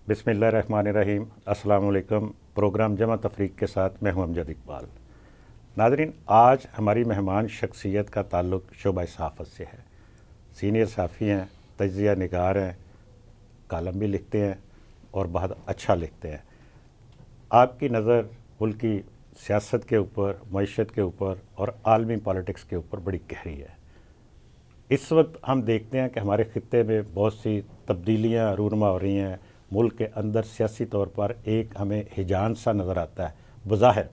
बिस्मिल्लाहिर्रहमानिर्रहीम। अस्सलाम वालेकुम। प्रोग्राम जमा तफरीक के साथ मैं हूं अमजद इकबाल। नाज़रीन, आज हमारी मेहमान शख्सियत का ताल्लुक़ शोबा सहाफ़त से है। सीनियर सहाफ़ी हैं, तज्ज़िया निगार हैं, कालम भी लिखते हैं और बहुत अच्छा लिखते हैं। आपकी नज़र मुल्क की सियासत के ऊपर, मईशत के ऊपर और आलमी पॉलिटिक्स के ऊपर बड़ी गहरी है। इस वक्त हम देखते हैं कि हमारे ख़ित्ते में बहुत सी तब्दीलियाँ रूनमा हो रही हैं। मुल्क के अंदर सियासी तौर पर एक हमें हिजान सा नज़र आता है। बज़ाहिर,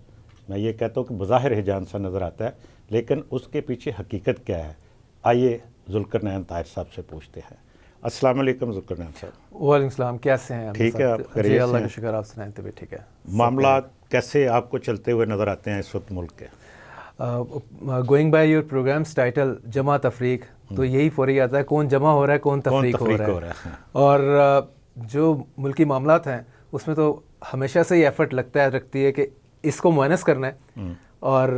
मैं ये कहता हूँ कि बज़ाहिर हिजान सा नज़र आता है, लेकिन उसके पीछे हकीकत क्या है, आइए ज़ुल्करनैन ताहिर साहब से पूछते हैं। अस्सलाम वालेकुम ज़ुल्करनैन साहब। वालेकुम सलाम, कैसे हैं? ठीक है, आप जी, खैरियत अल्लाह से का हैं? शुक्र, आप सुनाएं। तभी ठीक है। मामला कैसे आपको चलते हुए नज़र आते हैं इस वक्त मुल्क के? Going by your programs title जमा तफरीक, तो यही फौरी आता है कौन जमा हो रहा है, कौन तफरीक हो रहा है। और जो मुल्की मामलात हैं उसमें तो हमेशा से ही एफर्ट रखती है कि इसको मुआनस करना है और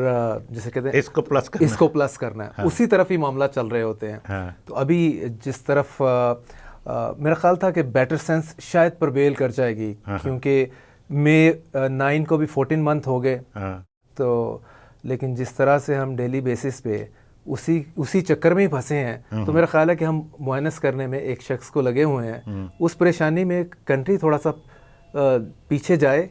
जिसे कहते हैं इसको प्लस करना है। हाँ। उसी तरफ ही मामला चल रहे होते हैं। हाँ। तो अभी जिस तरफ मेरा ख्याल था कि बेटर सेंस शायद प्रवेल कर जाएगी। हाँ। क्योंकि मई 9 को भी 14 मंथ हो गए। हाँ। तो लेकिन जिस तरह से हम डेली बेसिस पे उसी चक्कर में ही फंसे हैं, तो मेरा ख्याल है कि हम मुआयनस करने में एक शख्स को लगे हुए हैं। उस परेशानी में कंट्री थोड़ा सा पीछे जाए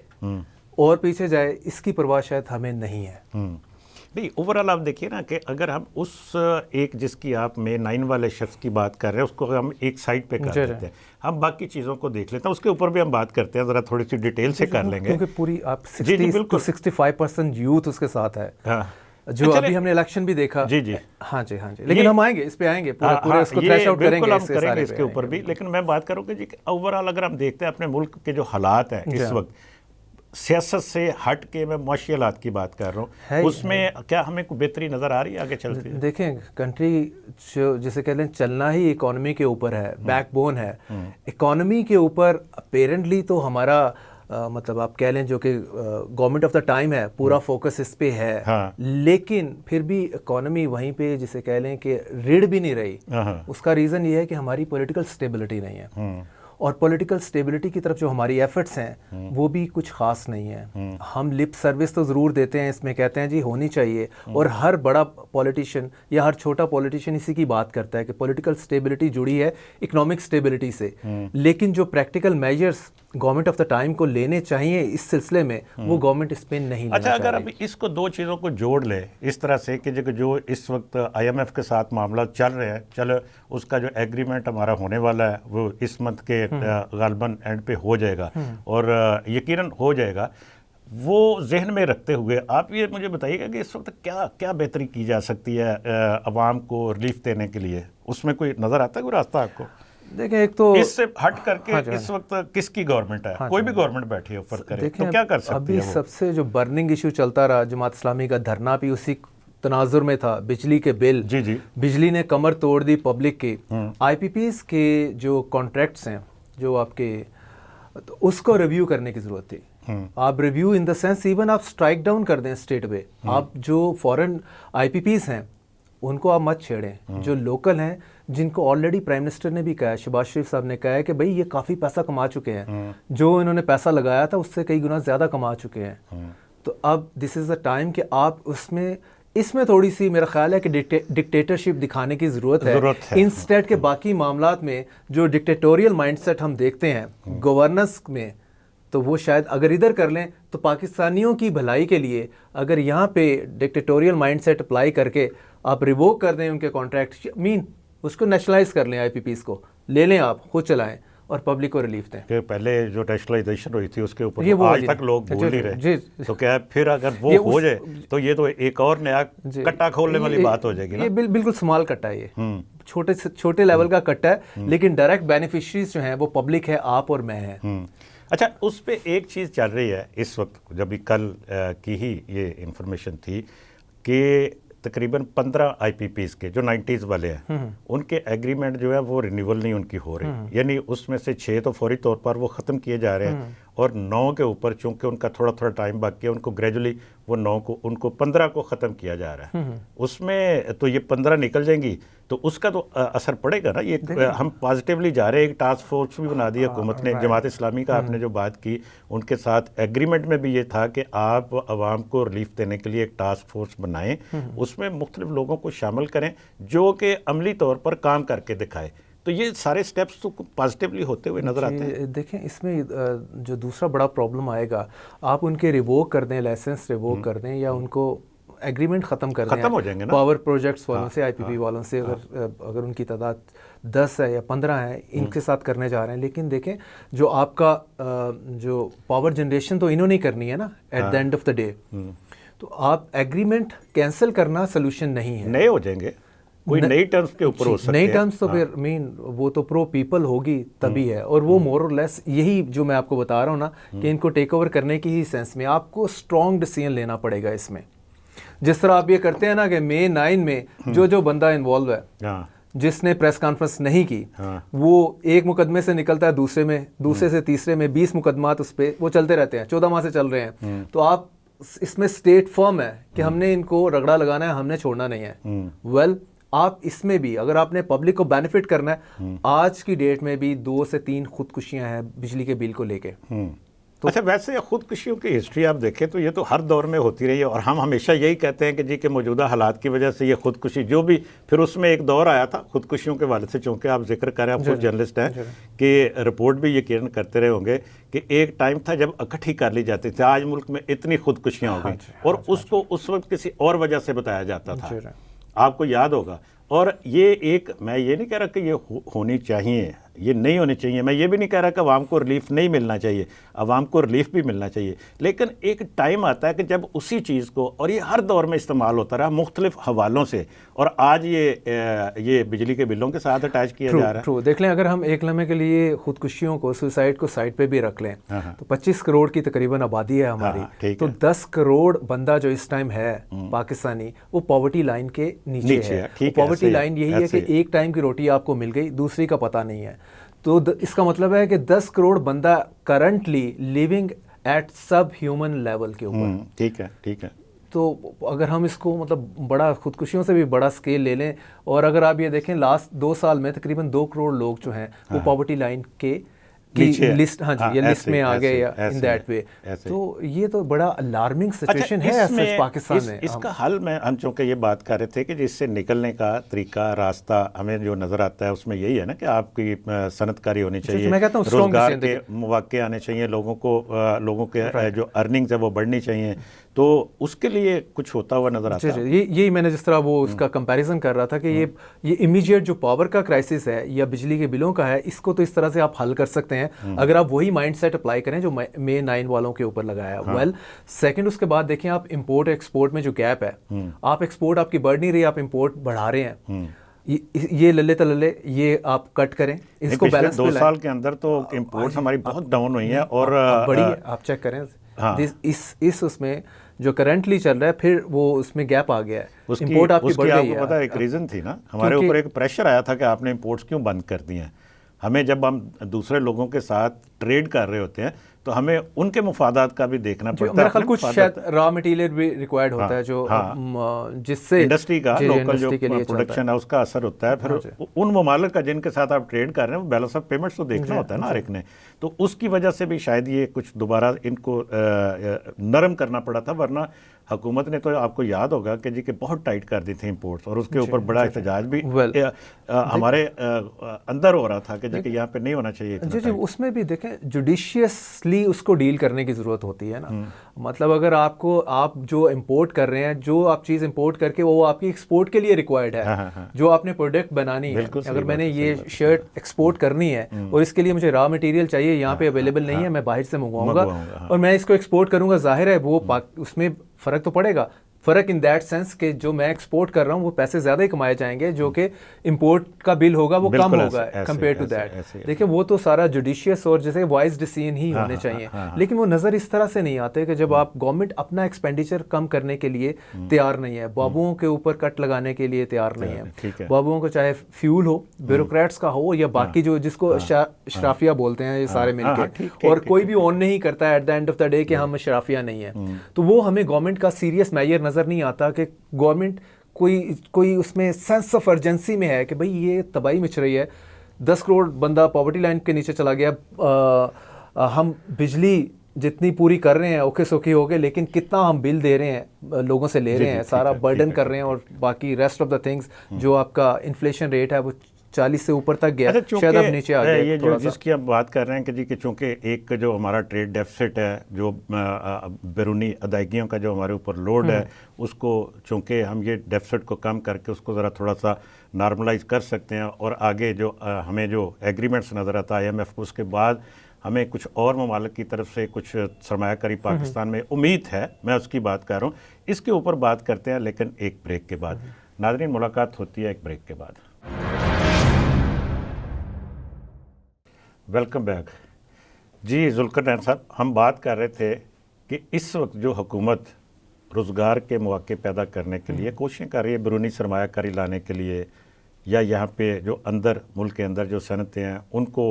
और पीछे जाए, इसकी परवाह शायद हमें नहीं है। नहीं, ओवरऑल आप देखिए ना कि अगर हम उस एक जिसकी आप में 9 वाले शख्स की बात कर रहे हैं उसको हम एक साइड पे कर देते हैं, हम बाकी चीज़ों को देख लेते हैं, उसके ऊपर भी हम बात करते हैं, ज़रा थोड़ी सी डिटेल से कर लेंगे क्योंकि पूरी आप 65% यूथ उसके साथ है। हाँ। जो अभी हमने इलेक्शन भी देखा। जी जी, हाँ जी, हाँ जी, लेकिन हम आएंगे, इस पे आएंगे, पूरे उसको थ्रेश आउट करेंगे, हम करेंगे इसके ऊपर भी। लेकिन मैं बात करूँ कि जी ओवरऑल अगर हम देखते हैं अपने मुल्क के जो हालात हैं इस वक्त, सियासत से हट के मैं मुआशी हालात की बात कर रहा हूँ, उसमें क्या हमें कोई बेहतरी नज़र आ रही है आगे चलती है? देखें, कंट्री जो जिसे कह लें चलना ही इकॉनमी के ऊपर है, बैकबोन है। इकॉनमी के ऊपर पेरेंटली तो हमारा मतलब आप कह लें जो कि गवर्नमेंट ऑफ द टाइम है, पूरा फोकस इस पे है। हाँ। लेकिन फिर भी इकॉनमी वहीं पे जिसे कह लें कि रीढ़ भी नहीं रही। हाँ। उसका रीज़न ये है कि हमारी पॉलिटिकल स्टेबिलिटी नहीं है। और पॉलिटिकल स्टेबिलिटी की तरफ जो हमारी एफर्ट्स हैं वो भी कुछ खास नहीं है। हम लिप सर्विस तो ज़रूर देते हैं, इसमें कहते हैं जी होनी चाहिए, और हर बड़ा पॉलिटिशियन या हर छोटा पॉलिटिशियन इसी की बात करता है कि पॉलिटिकल स्टेबिलिटी जुड़ी है इकोनॉमिक स्टेबिलिटी से। लेकिन जो practical measures government of the time को लेने चाहिए इस सिलसिले में, वो गवर्नमेंट इस पे नहीं लेना चाहिए। अगर अभी इसको दो चीज़ों को जोड़ ले इस तरह से कि जो इस वक्त IMF के साथ मामला चल रहे हैं, चलो उसका जो एग्रीमेंट हमारा होने वाला है वो इस मंथ के गालबन एंड पे हो जाएगा और यकीनन हो जाएगा। वो जहन में रखते हुए आप ये मुझे बताइएगा कि इस वक्त क्या क्या बेहतरी की जा सकती है अवाम को रिलीफ देने के लिए? उसमें कोई नज़र आता है कोई रास्ता आपको? देखें, एक तो इससे हट करके हाँ इस वक्त किसकी गवर्नमेंट है? हाँ, कोई भी गवर्नमेंट बैठी है ऊपर करे तो क्या कर सकती है? अभी सबसे जो बर्निंग इशू चलता रहा, जमात इस्लामी का धरना भी उसी तनाजुर में था। बिजली के बिल, जी, बिजली ने कमर तोड़ दी पब्लिक की। IPPs के जो कॉन्ट्रैक्ट्स हैं जो आपके, तो उसको रिव्यू करने की ज़रूरत थी। आप review in the sense even आप स्ट्राइक डाउन कर दें स्टेट पे। आप जो फॉरेन IPPs हैं उनको आप मत छेड़ें। जो लोकल हैं, जिनको ऑलरेडी प्राइम मिनिस्टर ने भी कहा है, शहबाज शरीफ साहब ने कहा है कि भाई ये काफ़ी पैसा कमा चुके हैं, जो इन्होंने पैसा लगाया था उससे कई गुना ज़्यादा कमा चुके हैं। तो अब दिस इज़ द टाइम कि आप इसमें थोड़ी सी मेरा ख्याल है कि डिक्टेटरशिप दिखाने की ज़रूरत है। इंस्टेड के बाकी मामलात में जो डिक्टेटोरियल माइंडसेट हम देखते हैं गवर्नेंस में, तो वो शायद अगर इधर कर लें तो पाकिस्तानियों की भलाई के लिए, अगर यहाँ पे डिक्टेटोरियल माइंडसेट अप्लाई करके आप रिवोक कर दें उनके कॉन्ट्रैक्ट, उसको नेशनलाइज कर लें, IPPs को ले लें, आप खुद चलाएं और पब्लिक को रिलीफ दें। कि पहले जो नेशनलाइजेशन हुई थी उसके ऊपर आज तक लोग भूल नहीं रहे, तो क्या फिर अगर वो हो जाए तो ये तो एक और नया कट्टा खोलने वाली बात हो जाएगी ना? ये बिल्कुल स्मॉल कट्टा है, ये छोटे लेवल का कट्टा है, लेकिन डायरेक्ट बेनिफिशरीज जो हैं वो पब्लिक है, आप और मैं हैं। अच्छा, उस पर एक चीज़ चल रही है इस वक्त, जब भी कल की ही ये इंफॉर्मेशन थी कि तकरीबन 15 IPPs के जो 90s वाले हैं उनके एग्रीमेंट जो है वो रिन्यूअल नहीं उनकी हो रही, यानी उसमें से 6 तो फौरी तौर पर वो ख़त्म किए जा रहे हैं और 9 के ऊपर चूंकि उनका थोड़ा थोड़ा टाइम बाकी है, उनको ग्रेजुअली वो 9 को उनको 15 को ख़त्म किया जा रहा है। उसमें तो ये 15 निकल जाएंगी तो उसका तो असर पड़ेगा ना। ये हम पॉजिटिवली जा रहे हैं। एक टास्क फोर्स भी बना दी हुकूमत ने। जमात इस्लामी का आपने जो बात की, उनके साथ एग्रीमेंट में भी ये था कि आप आवाम को रिलीफ देने के लिए एक टास्क फोर्स बनाएं, उसमें मुख्तलिफ लोगों को शामिल करें जो कि अमली तौर पर काम करके दिखाए। तो ये सारे स्टेप्स तो पॉजिटिवली होते हुए नजर आते हैं। देखें, इसमें जो दूसरा बड़ा प्रॉब्लम आएगा, आप उनके रिवोक कर दें, लाइसेंस रिवोक कर दें, या उनको एग्रीमेंट ख़त्म कर दें, खत्म हो जाएंगे ना पावर प्रोजेक्ट्स वालों से, आईपीपी वालों से, अगर उनकी तादाद 10 है या 15 है, इनके साथ करने जा रहे हैं। लेकिन देखें, जो आपका जो पावर जनरेशन तो इन्होंने करनी है ना at the end of the day. तो आप एग्रीमेंट कैंसिल करना सोल्यूशन नहीं है। नए हो जाएंगे, कोई नई टर्म्स के ऊपर हो सकते हैं। नई टर्म्स तो फिर वो तो प्रो पीपल होगी तभी है। और वो मोर और लेस यही जो मैं आपको बता रहा हूँ ना, कि इनको टेक ओवर करने की ही सेंस में आपको स्ट्रॉन्ग डिसीजन लेना पड़ेगा इसमें। जिस तरह आप ये करते हैं ना कि May 9 में जो बंदा इन्वॉल्व है, जिसने प्रेस कॉन्फ्रेंस नहीं की, वो एक मुकदमे से निकलता है दूसरे में, दूसरे से तीसरे में, 20 मुकदमात उस पर वो चलते रहते हैं, 14 माह से चल रहे हैं। तो आप इसमें स्टेट फर्म है कि हमने इनको रगड़ा लगाना है, हमने छोड़ना नहीं है। वेल, आप इसमें भी अगर आपने पब्लिक को बेनिफिट करना है, आज की डेट में भी 2 से 3 खुदकुशियां हैं बिजली के बिल को लेके। तो अच्छा, वैसे खुदकुशियों की हिस्ट्री आप देखें तो ये तो हर दौर में होती रही है, और हम हमेशा यही कहते हैं कि जी के मौजूदा हालात की वजह से ये खुदकुशी जो भी, फिर उसमें एक दौर आया था खुदकुशियों के वाले से, चूँकि आप जिक्र कर रहे हैं, आप खुद जर्नलिस्ट हैं, कि रिपोर्ट भी यकीन करते रहे होंगे कि एक टाइम था जब इकट्ठी कर ली जाती थी, आज मुल्क में इतनी खुदकुशियाँ हो गई, और उसको उस वक्त किसी और वजह से बताया जाता था, आपको याद होगा। और ये एक, मैं ये नहीं कह रहा कि ये होनी चाहिए, ये नहीं होनी चाहिए, मैं ये भी नहीं कह रहा कि आवाम को रिलीफ नहीं मिलना चाहिए, आवाम को रिलीफ भी मिलना चाहिए, लेकिन एक टाइम आता है कि जब उसी चीज़ को, और ये हर दौर में इस्तेमाल होता रहा मुख्तलिफ हवालों से, और आज ये बिजली के बिलों के साथ अटैच किया जा रहा है। देख लें, अगर हम एक लम्हे के लिए खुदकुशियों को, सुसाइड को साइड पे भी रख लें, तो 25 करोड़ की तकरीबन आबादी है हमारी, तो 10 करोड़ बंदा जो इस टाइम है पाकिस्तानी, वो पॉवर्टी लाइन के नीचे है। पॉवर्टी लाइन यही है कि एक टाइम की रोटी आपको मिल गई, दूसरी का पता नहीं है। तो इसका मतलब है कि 10 करोड़ बंदा करंटली लिविंग एट सब ह्यूमन लेवल के ऊपर। ठीक है, ठीक है। तो अगर हम इसको मतलब बड़ा खुदकुशियों से भी बड़ा स्केल ले लें, और अगर आप ये देखें लास्ट 2 साल में तकरीबन 2 करोड़ लोग जो हैं वो पॉवर्टी लाइन के लिस्ट, हाँ जी, ये लिस्ट में आ गए, या इन दैट वे। तो ये तो बड़ा अलार्मिंग सिचुएशन है पाकिस्तान में। इसका हल में हम चूँकि ये बात कर रहे थे कि जिससे निकलने का तरीका, रास्ता हमें जो नज़र आता है उसमें यही है ना कि आपकी सनतकारी होनी चाहिए, रोजगार के मौके आने चाहिए, लोगों के जो अर्निंग्स है वो बढ़नी चाहिए। तो उसके लिए कुछ होता हुआ नजर आता है। यही मैंने जिस तरह वो उसका कंपैरिजन कर रहा था कि ये इमीडिएट जो पावर का क्राइसिस है या बिजली के बिलों का है, इसको तो इस तरह से आप हल कर सकते हैं अगर आप वही माइंडसेट अप्लाई करें जो May 9 वालों के ऊपर लगाया। वेल, सेकंड, उसके बाद देखें आप इंपोर्ट एक्सपोर्ट में जो गैप है, आप एक्सपोर्ट आपकी बढ़ नहीं रही, आप इंपोर्ट बढ़ा रहे हैं। ये लल्ले तल्ले ये आप कट करें, इसको बैलेंस पे 2 साल के अंदर तो इंपोर्ट हमारी बहुत डाउन हुई है, और बड़ी है, आप चेक करें। इस उसमें जो करंटली चल रहा है, फिर वो उसमें गैप आ गया है, इंपोर्ट आपकी बढ़ गई है। आपको पता है एक रीज़न थी ना, हमारे ऊपर एक प्रेशर आया था कि आपने इंपोर्ट्स क्यों बंद कर दिए हैं। हमें जब हम दूसरे लोगों के साथ ट्रेड कर रहे होते हैं तो हमें उनके मुफादात का भी देखना पड़ता है। मेरा ख्याल कुछ शायद रॉ मटेरियल भी रिक्वायर्ड होता है, जो जिससे इंडस्ट्री का लोकल जो प्रोडक्शन है उसका असर होता है। फिर उन ममालिक का जिनके साथ आप ट्रेड कर रहे हैं वो बैलेंस ऑफ पेमेंट्स तो देखना होता है ना हर एक ने, तो उसकी वजह से भी शायद ये कुछ दोबारा इनको नरम करना पड़ा था, वरना हुकूमत ने तो आपको याद होगा कि जी के बहुत टाइट कर दी थी इंपोर्ट्स, और उसके ऊपर बड़ा एहतजाज भी हमारे अंदर हो रहा था कि जी यहाँ पे नहीं होना चाहिए। जी, उसमें भी देखें जुडिशियसली उसको डील करने की ज़रूरत होती है ना। मतलब अगर आप जो इंपोर्ट कर रहे हैं, जो आप चीज़ इंपोर्ट करके वो आपकी एक्सपोर्ट के लिए रिक्वायर्ड है, जो आपने प्रोडक्ट बनानी है। अगर मैंने ये शर्ट एक्सपोर्ट करनी है और इसके लिए मुझे रॉ मटेरियल चाहिए, यहाँ पे अवेलेबल नहीं है, मैं बाहर से मंगवाऊंगा और मैं इसको एक्सपोर्ट करूंगा, जाहिर है वो उसमें फ़र्क तो पड़ेगा, फ़र्क इन दैट सेंस कि जो मैं एक्सपोर्ट कर रहा हूँ वो पैसे ज़्यादा ही कमाए जाएंगे, जो कि इंपोर्ट का बिल होगा वो कम होगा कंपेयर टू दैट। देखिए वो तो सारा जुडिशियस और जैसे वाइज डिसीजन ही होने चाहिए, लेकिन वो नज़र इस तरह से नहीं आते कि जब आप गवर्नमेंट अपना एक्सपेंडिचर कम करने के लिए तैयार नहीं है, बाबुओं के ऊपर कट लगाने के लिए तैयार नहीं है, बाबुओं को चाहे फ्यूल हो, ब्यूरोक्रेट्स का हो या बाकी जो जिसको शराफिया बोलते हैं ये सारे मिलके, और कोई भी ऑन नहीं करता है at the end of the day कि हम शराफिया नहीं है, तो वो हमें गवर्नमेंट का सीरियस मेजर नज़र नहीं आता कि गवर्नमेंट कोई उसमें सेंस ऑफ अर्जेंसी में है कि भाई ये तबाही मच रही है, 10 करोड़ बंदा पॉवर्टी लाइन के नीचे चला गया, हम बिजली जितनी पूरी कर रहे हैं ओके सोके हो गए, लेकिन कितना हम बिल दे रहे हैं लोगों से ले रहे हैं, सारा बर्डन कर रहे हैं, और बाकी रेस्ट ऑफ द थिंग्स जो आपका इन्फ्लेशन रेट है वो 40 से ऊपर तक गया, शायद अब नीचे आ गया। ये जो जिसकी आप बात कर रहे हैं कि जी कि चूंकि एक जो हमारा ट्रेड डेफिसिट है, जो बैरूनी अदायगियों का जो हमारे ऊपर लोड है, उसको चूंकि हम ये डेफिसिट को कम करके उसको ज़रा थोड़ा सा नॉर्मलाइज कर सकते हैं, और आगे जो हमें जो एग्रीमेंट्स नज़र आता है IMF को, उसके बाद हमें कुछ और ममालिक की तरफ से कुछ सरमायाकारी पाकिस्तान में उम्मीद है, मैं उसकी बात कर रहा हूँ, इसके ऊपर बात करते हैं लेकिन एक ब्रेक के बाद। नाज़रीन, मुलाकात होती है एक ब्रेक के बाद। वेलकम बैक जी। जुल्करनैन साहब, हम बात कर रहे थे कि इस वक्त जो हुकूमत रोज़गार के मौके पैदा करने के लिए कोशिशें कर रही है, बैरूनी सरमायाकारी लाने के लिए, या यहाँ पे जो अंदर मुल्क के अंदर जो सनतें हैं उनको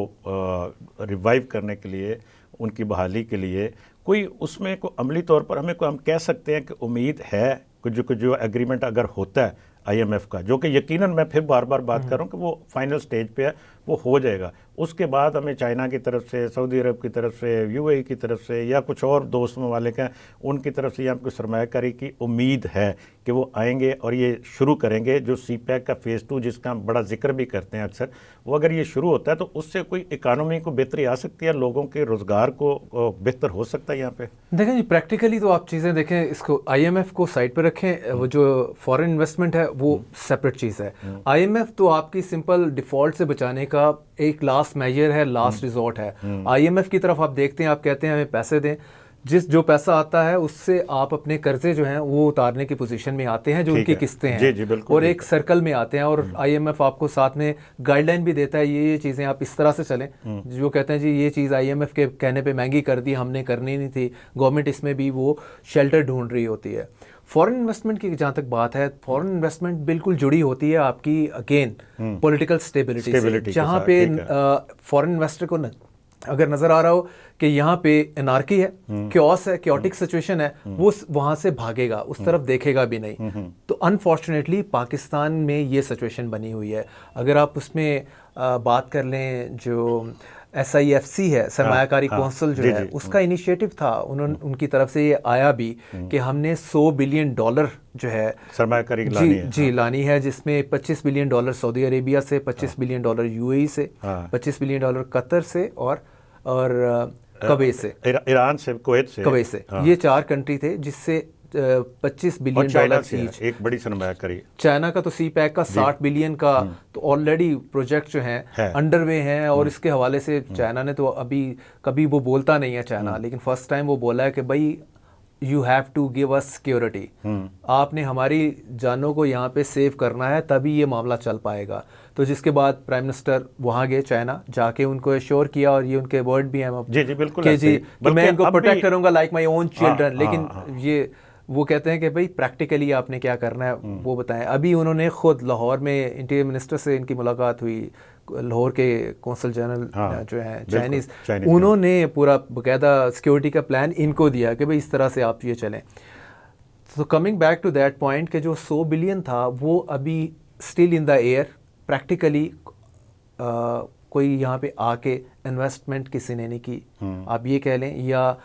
रिवाइव करने के लिए, उनकी बहाली के लिए, कोई उसमें कोई अमली तौर पर हमें हम कह सकते हैं कि उम्मीद है कुछ जो एग्रीमेंट अगर होता है IMF का, जो कि यकीनन मैं फिर बार बार बात कर रहा हूँ कि वो फाइनल स्टेज पे है, वो हो जाएगा, उसके बाद हमें चाइना की तरफ से, सऊदी अरब की तरफ से, UAE की तरफ से, या कुछ और दोस्त ममालिक हैं उनकी तरफ से यहाँ पर सरमायाकारी की उम्मीद है कि वो आएंगे और ये शुरू करेंगे जो CPEC का फ़ेज़ 2 जिसका हम बड़ा जिक्र भी करते हैं अक्सर, वो अगर ये शुरू होता है तो उससे कोई इकानमी को बेहतरी आ सकती है, लोगों के रोज़गार को बेहतर हो सकता है यहाँ पे। देखें जी, प्रैक्टिकली तो आप चीज़ें देखें, इसको IMF को साइड पे रखें, वो जो फॉरेन इन्वेस्टमेंट है वो सेपरेट चीज़ है। IMF तो आपकी सिंपल डिफ़ॉल्ट से बचाने का एक लास्ट मेजर है, लास्ट रिजॉर्ट है। IMF की तरफ आप देखते हैं, आप कहते हैं हमें पैसे दें, जो पैसा आता है उससे आप अपने कर्जे जो हैं वो उतारने की पोजीशन में आते हैं, जो उनकी किस्तें हैं, जी, बिल्कुल, और एक सर्कल में आते हैं, और IMF आपको साथ में गाइडलाइन भी देता है, ये चीज़ें आप इस तरह से चलें, जो कहते हैं जी ये चीज़ IMF के कहने पे महंगी कर दी, हमने करनी नहीं थी, गवर्नमेंट इसमें भी वो शेल्टर ढूंढ रही होती है। फॉरेन इन्वेस्टमेंट की जहाँ तक बात है, फॉरेन इन्वेस्टमेंट बिल्कुल जुड़ी होती है आपकी अगेन पॉलिटिकल स्टेबिलिटी से, जहाँ पे फॉरेन इन्वेस्टर को अगर नज़र आ रहा हो कि यहाँ पे एनार्की है, क्योस है, क्योटिक सिचुएशन है, वो वहाँ से भागेगा, उस तरफ देखेगा भी नहीं। तो अनफॉर्चुनेटली पाकिस्तान में ये सिचुएशन बनी हुई है। अगर आप उसमें बात कर लें, जो SIFC है, सरमायाकारी कौंसिल जो है, उसका इनिशिएटिव था, उनकी तरफ से ये आया भी कि हमने $100 बिलियन जो है सरमायाकारी लानी है, जिसमें $25 बिलियन सऊदी अरेबिया से, $25 बिलियन UAE से, $25 बिलियन कतर से, और कुवैत से, ईरान से, कुवैत से, ये 4 कंट्री थे जिससे $25 बिलियन ईच। एक बड़ी सरमायाकारी चाइना का तो CPEC का 60 बिलियन का तो ऑलरेडी प्रोजेक्ट जो है अंडरवे हैं, और इसके हवाले से चाइना ने तो अभी कभी वो बोलता नहीं है चाइना, लेकिन फर्स्ट टाइम वो बोला है कि भाई you have to give us security, आपने हमारी जानों को यहाँ पे सेव करना है, तभी ये मामला चल पाएगा। तो जिसके बाद प्राइम मिनिस्टर वहाँ गए चाइना, जाके उनको एश्योर किया, और ये उनके वर्ड भी हैं जी बिल्कुल कि जी मैं इनको प्रोटेक्ट करूँगा लाइक माई ओन चिल्ड्रन, लेकिन ये वो कहते हैं कि भाई प्रैक्टिकली आपने क्या करना है वो बताएं। अभी उन्होंने खुद लाहौर में इंटीरियर मिनिस्टर से इनकी मुलाकात हुई, लाहौर के कौंसल जनरल जो हैं चाइनीज़, उन्होंने पूरा बाकायदा सिक्योरिटी का प्लान इनको दिया कि भाई इस तरह से आप ये चलें। तो coming back to that point कि जो 100 बिलियन था वो अभी still in the air, practically कोई यहाँ पे आके इन्वेस्टमेंट किसी ने नहीं की, आप ये कह लें, या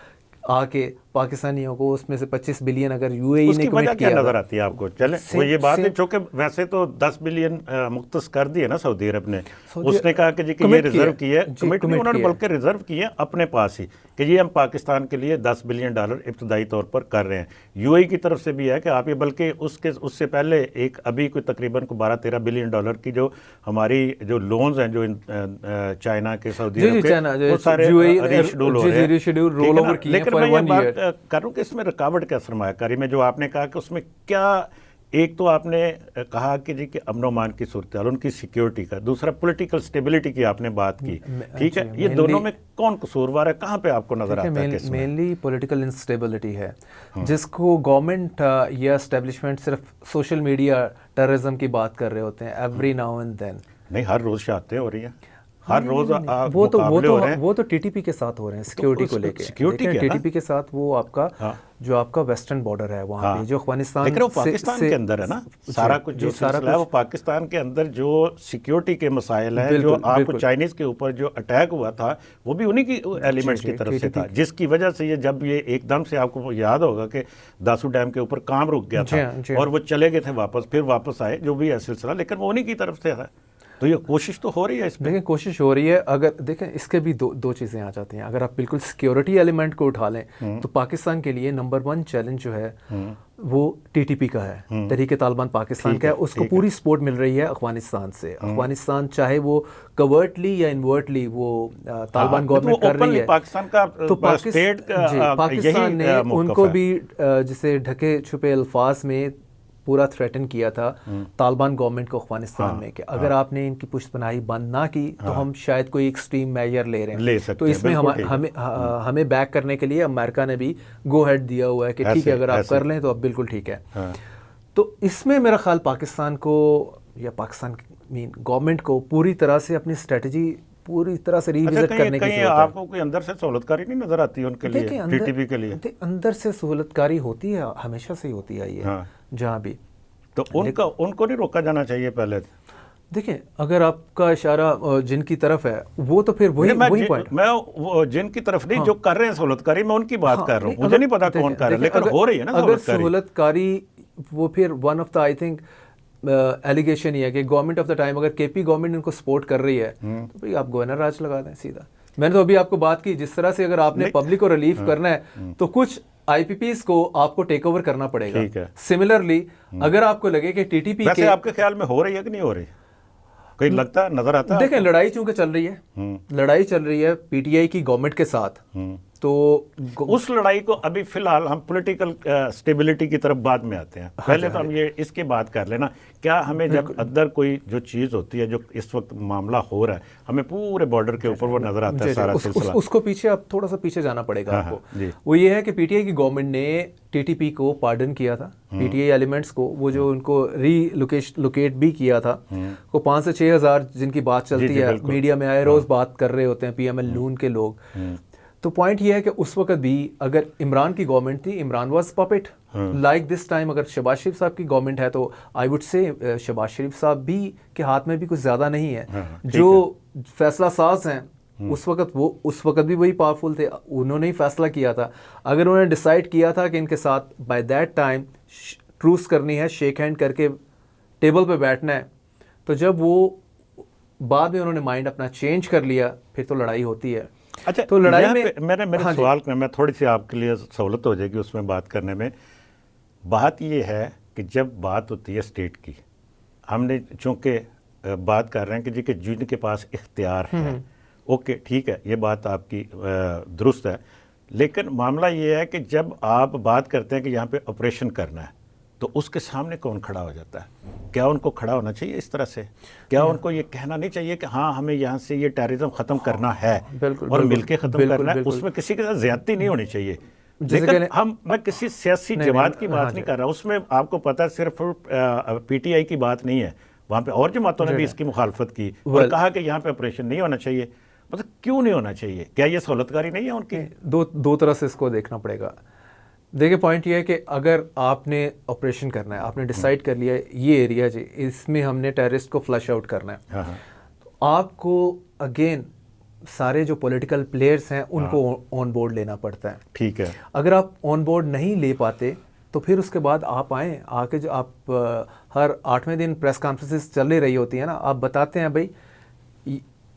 आके पाकिस्तानियों को उसमें से 25 बिलियन अगर UAE ने कमिट किया, नजर आती है आपको? चले वो ये बात है, चूंकि वैसे तो 10 बिलियन मुख्तस कर दिए ना सऊदी अरब ने, उसने कहा कि जी कि ये रिजर्व किए, कमिट नहीं उन्होंने बल्कि रिजर्व किए अपने पास ही कि ये हम पाकिस्तान के लिए $10 बिलियन इब्तदाई तौर पर कर रहे हैं। UAE की तरफ से भी है कि आप ये, बल्कि उससे पहले एक अभी कोई तकरीबन 12-13 बिलियन डॉलर की जो हमारी जो लोन्स हैं जो चाइना के, सऊदी अरब के, वो सारे रीशेड्यूल हो रहे हैं। लेकिन मैं ये बात कर रहा हूँ कि इसमें रुकावट क्या सरमायाकारी में, जो आपने कहा कि उसमें क्या, एक तो आपने कहा कि जी कि अमन-ओ-मान की सूरत हाल, उनकी सिक्योरिटी का, दूसरा पॉलिटिकल स्टेबिलिटी की आपने बात की, ठीक है, ये दोनों में कौन कसूरवार है, कहाँ पे आपको नजर आता है? मेनली पॉलिटिकल इंस्टेबिलिटी है, जिसको गवर्नमेंट या एस्टेब्लिशमेंट सिर्फ सोशल मीडिया टेररिज्म की बात कर रहे होते हैं एवरी नाउ एंड देन। नहीं, हर रोज शातें हो रही हैं, हर रोज वो तो टीटीपी के साथ हो रहे हैं सिक्योरिटी को लेके। सिक्योरिटी टीटीपी के साथ वो आपका जो आपका वेस्टर्न बॉर्डर है वहाँ पे जो अफगानिस्तान, लेकिन वो पाकिस्तान के अंदर है ना सारा कुछ, जो सिलसिला है वो पाकिस्तान के अंदर जो सिक्योरिटी के मसाइल हैं, जो आपको चाइनीज के ऊपर जो अटैक हुआ था वो भी उन्हीं की एलिमेंट्स की तरफ से था, जिसकी वजह से ये जब ये एकदम से, आपको याद होगा कि दासू डैम के ऊपर काम रुक गया था और वो चले गए थे वापस, फिर वापस आए, जो भी है सिलसिला, लेकिन वो उन्हीं की तरफ से है। तो ये कोशिश तो हो रही है इसमें। देखिए कोशिश हो रही है, अगर देखें इसके भी दो चीज़ें आ जाती हैं। अगर आप बिल्कुल सिक्योरिटी एलिमेंट को उठा लें तो पाकिस्तान के लिए नंबर 1 चैलेंज जो है वो टीटीपी का है, तहरीक तालिबान पाकिस्तान का है, उसको पूरी सपोर्ट मिल रही है अफगानिस्तान से। अफगानिस्तान चाहे वो कवर्टली या इनवर्टली वो तालिबान गवर्नमेंट कर रही है, पाकिस्तान का तो पाकिस्तान ने उनको भी जिसे ढके छुपे अल्फाज में पूरा थ्रेटन किया था तालिबान गवर्नमेंट को अफगानिस्तान में कि अगर आपने इनकी पुश्तपनाही बंद ना की तो हम शायद कोई एक्सट्रीम मेजर ले रहे हैं। तो इसमें हमें बैक करने के लिए अमेरिका ने भी गो हेड दिया हुआ है कि ठीक है, अगर आप कर लें तो अब बिल्कुल ठीक है। तो इसमें मेरा ख्याल पाकिस्तान को या पाकिस्तान गवर्नमेंट को पूरी तरह से अपनी स्ट्रेटजी पूरी तरह से रिविजिट करने की जरूरत है। आपको कोई अंदर से सहूलतकारी नहीं नजर आती है उनके लिए, टीटीपी के लिए? अंदर से सहूलतकारी होती है, हमेशा से ही होती आई है जहाँ भी। तो उनको नहीं रोका जाना चाहिए पहले? देखिए अगर आपका इशारा जिनकी तरफ है वो तो फिर वही पॉइंट, मैं वो जिनकी तरफ नहीं, जो कर रहे हैं सहूलतकारी, मैं उनकी बात कर रहा हूँ। मुझे नहीं पता कौन कर रहा है, लेकिन हो रही है ना अगर सहूलतकारी। वो फिर one of the I think allegation ही है कि गवर्नमेंट ऑफ द टाइम, अगर केपी गवर्नमेंट इनको सपोर्ट कर रही है तो भाई आप गवर्नर राज लगा दें सीधा। मैंने तो अभी आपको बात की, जिस तरह से अगर आपने पब्लिक को रिलीफ करना है तो कुछ आईपीपीस को आपको टेक ओवर करना पड़ेगा। सिमिलरली अगर आपको लगे कि टीटीपी के, आपके ख्याल में हो रही है कि नहीं हो रही, कोई लगता है, नजर आता है? देखें लड़ाई चूंकि चल रही है, लड़ाई चल रही है पीटीआई की गवर्नमेंट के साथ, तो उस लड़ाई को अभी फिलहाल हम पॉलिटिकल स्टेबिलिटी की तरफ बाद में आते हैं। पहले तो हम ये इसकी बात कर लेना, क्या हमें जब अंदर कोई जो चीज़ होती है, जो इस वक्त मामला हो रहा है, हमें पूरे बॉर्डर के ऊपर वो नजर आता है सारा सिलसिला। उसको पीछे अब थोड़ा सा पीछे जाना पड़ेगा आपको। वो ये है कि पीटीआई की गवर्नमेंट ने टीटीपी को पार्डन किया था, पीटीआई एलिमेंट्स को, वो जो उनको रीलोकेट भी किया था, को 5 से 6 हज़ार जिनकी बात चलती है, मीडिया में आए रोज बात कर रहे होते हैं पीएमएल नून के लोग। तो पॉइंट ये है कि उस वक्त भी अगर इमरान की गवर्नमेंट थी, Imran was puppet like this time. अगर शहबाज शरीफ साहब की गवर्नमेंट है तो आई वुड से शहबाज शरीफ साहब भी के हाथ में भी कुछ ज़्यादा नहीं है। जो फैसला साज हैं उस वक्त भी वही पावरफुल थे, उन्होंने ही फैसला किया था। अगर उन्होंने डिसाइड किया था कि इनके साथ बाय दैट टाइम ट्रूस करनी है, शेक हैंड करके टेबल पे बैठना है, तो जब वो बाद में उन्होंने माइंड अपना चेंज कर लिया, फिर तो लड़ाई होती है। अच्छा, तो लड़ाई में मेरे सवाल में मैं थोड़ी सी आपके लिए सहूलत हो जाएगी उसमें बात करने में। बात ये है कि जब बात होती है स्टेट की, हमने चूँकि बात कर रहे हैं कि जी कि जिनके पास इख्तियार है, ओके ठीक है, ये बात आपकी दुरुस्त है, लेकिन मामला ये है कि जब आप बात करते हैं कि यहाँ पे ऑपरेशन करना है तो उसके सामने कौन खड़ा हो जाता है? क्या उनको खड़ा होना चाहिए इस तरह से? क्या उनको ये कहना नहीं चाहिए कि हाँ हमें यहाँ से ये टेररिज्म ख़त्म करना है और मिलके ख़त्म करना है, उसमें किसी के साथ ज़्यादती नहीं होनी चाहिए? लेकिन मैं किसी सियासी जमात की बात नहीं कर रहा, उसमें आपको पता है सिर्फ पीटीआई की बात नहीं है, वहाँ पे और जमातों ने भी इसकी मुखालफत की और कहा कि यहाँ पे ऑपरेशन नहीं होना चाहिए। मतलब क्यों नहीं होना चाहिए? क्या ये सहूलतकारी नहीं है उनकी? दो तरह से इसको देखना पड़ेगा। देखिए पॉइंट ये है कि अगर आपने ऑपरेशन करना है, आपने डिसाइड कर लिया ये एरिया जी इसमें हमने टेररिस्ट को फ्लश आउट करना है, तो आपको अगेन सारे जो पॉलिटिकल प्लेयर्स हैं उनको ऑन बोर्ड लेना पड़ता है। ठीक है, अगर आप ऑन बोर्ड नहीं ले पाते तो फिर उसके बाद आप आएँ आके, जो आप हर 8वें दिन प्रेस कॉन्फ्रेंसेस चल रही होती है ना, आप बताते हैं भाई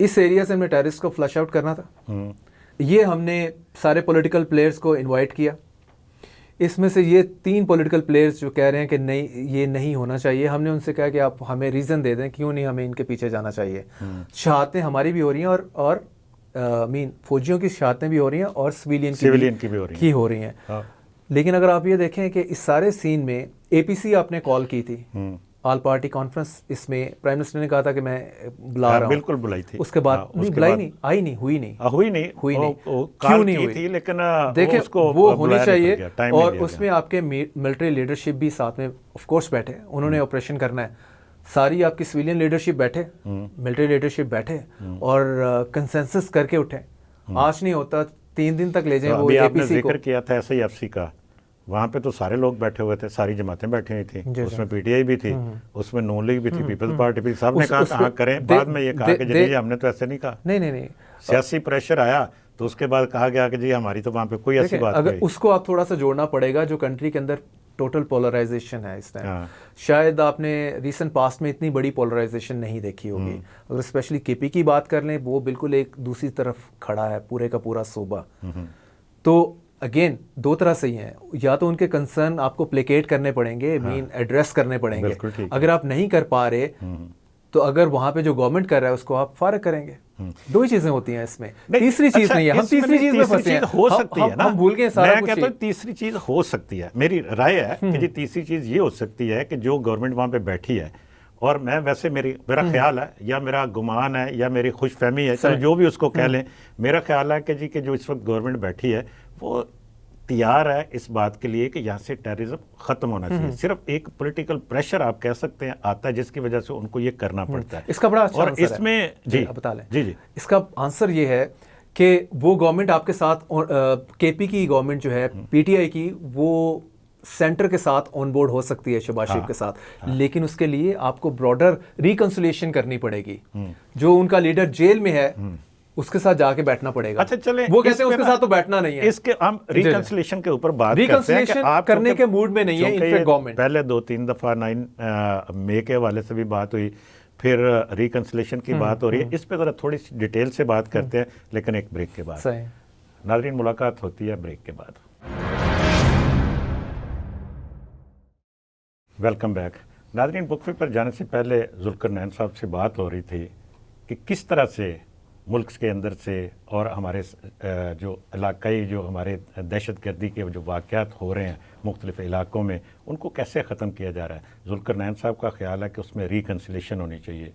इस एरिया से हमने टेररिस्ट को फ्लश आउट करना था, ये हमने सारे पॉलिटिकल प्लेयर्स को इनवाइट किया, इसमें से ये 3 पॉलिटिकल प्लेयर्स जो कह रहे हैं कि नहीं ये नहीं होना चाहिए, हमने उनसे कहा कि आप हमें रीज़न दे दें क्यों नहीं हमें इनके पीछे जाना चाहिए। शहादतें हमारी भी हो रही हैं और मीन फौजियों की शहादतें भी हो रही हैं और सिविलियन की भी हो रही हैं। हाँ। लेकिन अगर आप ये देखें कि इस सारे सीन में APC आपने कॉल की थी, ऑल पार्टी कॉन्फ्रेंस, इसमें प्राइम मिनिस्टर ने कहा था कि मैं बुला रहा हूं, बिल्कुल बुलाई थी। उसके बाद नहीं बुलाई, नहीं आई, नहीं हुई, नहीं क्यों नहीं हुई थी, लेकिन देखिए वो होनी चाहिए। और उसमें आपके मिलिट्री लीडरशिप भी साथ में ऑफ कोर्स बैठे, उन्होंने ऑपरेशन करना है, सारी आपकी सिविलियन लीडरशिप बैठे, मिलिट्री लीडरशिप बैठे और कंसेंसस करके उठे। आज नहीं होता, 3 दिन तक ले जाए वो आपने जिक्र किया था SIFC का, वहाँ पे तो सारे लोग बैठे हुए थे, सारी जमातें बैठी हुई थी, उसमें PTI भी थी, उसमें नून लीग भी थी, पीपल्स पार्टी भी, सब ने कहा हाँ करें। बाद में ये कहा कि जी हमने तो ऐसे नहीं कहा, नहीं सियासी प्रेशर आया तो उसके बाद कहा गया कि जी हमारी तो वहाँ पे कोई ऐसी बात नहीं। उसको आप थोड़ा सा जोड़ना पड़ेगा, जो कंट्री के अंदर टोटल पोलराइजेशन है इस टाइम। शायद आपने रीसेंट पास्ट में इतनी बड़ी पोलराइजेशन नहीं देखी होगी। अगर स्पेशली KP की बात कर लें, वो बिल्कुल एक दूसरी तरफ खड़ा है, पूरे का पूरा सूबा। तो अगेन 2 तरह से ही हैं, या तो उनके कंसर्न आपको प्लेकेट करने पड़ेंगे, मीन एड्रेस करने पड़ेंगे। अगर आप नहीं कर पा रहे तो अगर वहां पे जो गवर्नमेंट कर रहा है उसको आप फारिग करेंगे। 2 ही चीजें होती हैं इसमें, तीसरी चीज नहीं है। हम तीसरी चीज में फंसे हैं, हो सकती है ना, हम भूल गए सारा कुछ। मैं कहता हूं तीसरी चीज हो सकती है, मेरी राय है कि जी तीसरी चीज ये हो सकती है कि जो गवर्नमेंट वहां पे बैठी है, और मैं वैसे मेरा ख्याल है, या मेरा गुमान है, या मेरी खुशफहमी है, चलो जो भी उसको कह लें, मेरा ख्याल है कि जी कि जो इस वक्त गवर्नमेंट बैठी है वो तैयार है इस बात के लिए कि यहाँ से टेररिज्म खत्म होना चाहिए। सिर्फ एक पॉलिटिकल प्रेशर आप कह सकते हैं आता है, जिसकी वजह से उनको ये करना पड़ता है। इसका बड़ा अच्छा और इसमें जी बता लें, जी इसका आंसर ये है कि वो गवर्नमेंट आपके साथ, KP की गवर्नमेंट जो है, PTI की, वो सेंटर के साथ ऑन बोर्ड हो सकती है शहबाज शरीफ के साथ, लेकिन उसके लिए आपको ब्रॉडर रिकंसिलिएशन करनी पड़ेगी। जो उनका लीडर जेल में है उसके साथ जाके बैठना पड़ेगा। अच्छा चले, वो कहते हैं उसके साथ तो बैठना नहीं है। इसके हम रिकंसिलिएशन के ऊपर बात करते हैं कि आप करने के मूड में नहीं है इनफैक्ट गवर्नमेंट। पहले 2-3 दफा 9 मई के हवाले से भी बात हुई, फिर रिकंसिलिएशन की बात हो रही है। इस पे जरा थोड़ी सी डिटेल से बात करते हैं, लेकिन एक ब्रेक के बाद। नाज़रीन, मुलाकात होती है ब्रेक के बाद। Welcome back. नाज़रीन, वक्फे पर जाने से पहले जुल्करनैन साहब से बात हो रही थी कि किस तरह से मुल्क के अंदर से और हमारे जो इलाकाई जो हमारे दहशतगर्दी के जो वाक़यात हो रहे हैं मुख्तलिफ़ इलाकों में, उनको कैसे ख़त्म किया जा रहा है। जुल्करनैन साहब का ख्याल है कि उसमें रिकंसिलिएशन होनी चाहिए।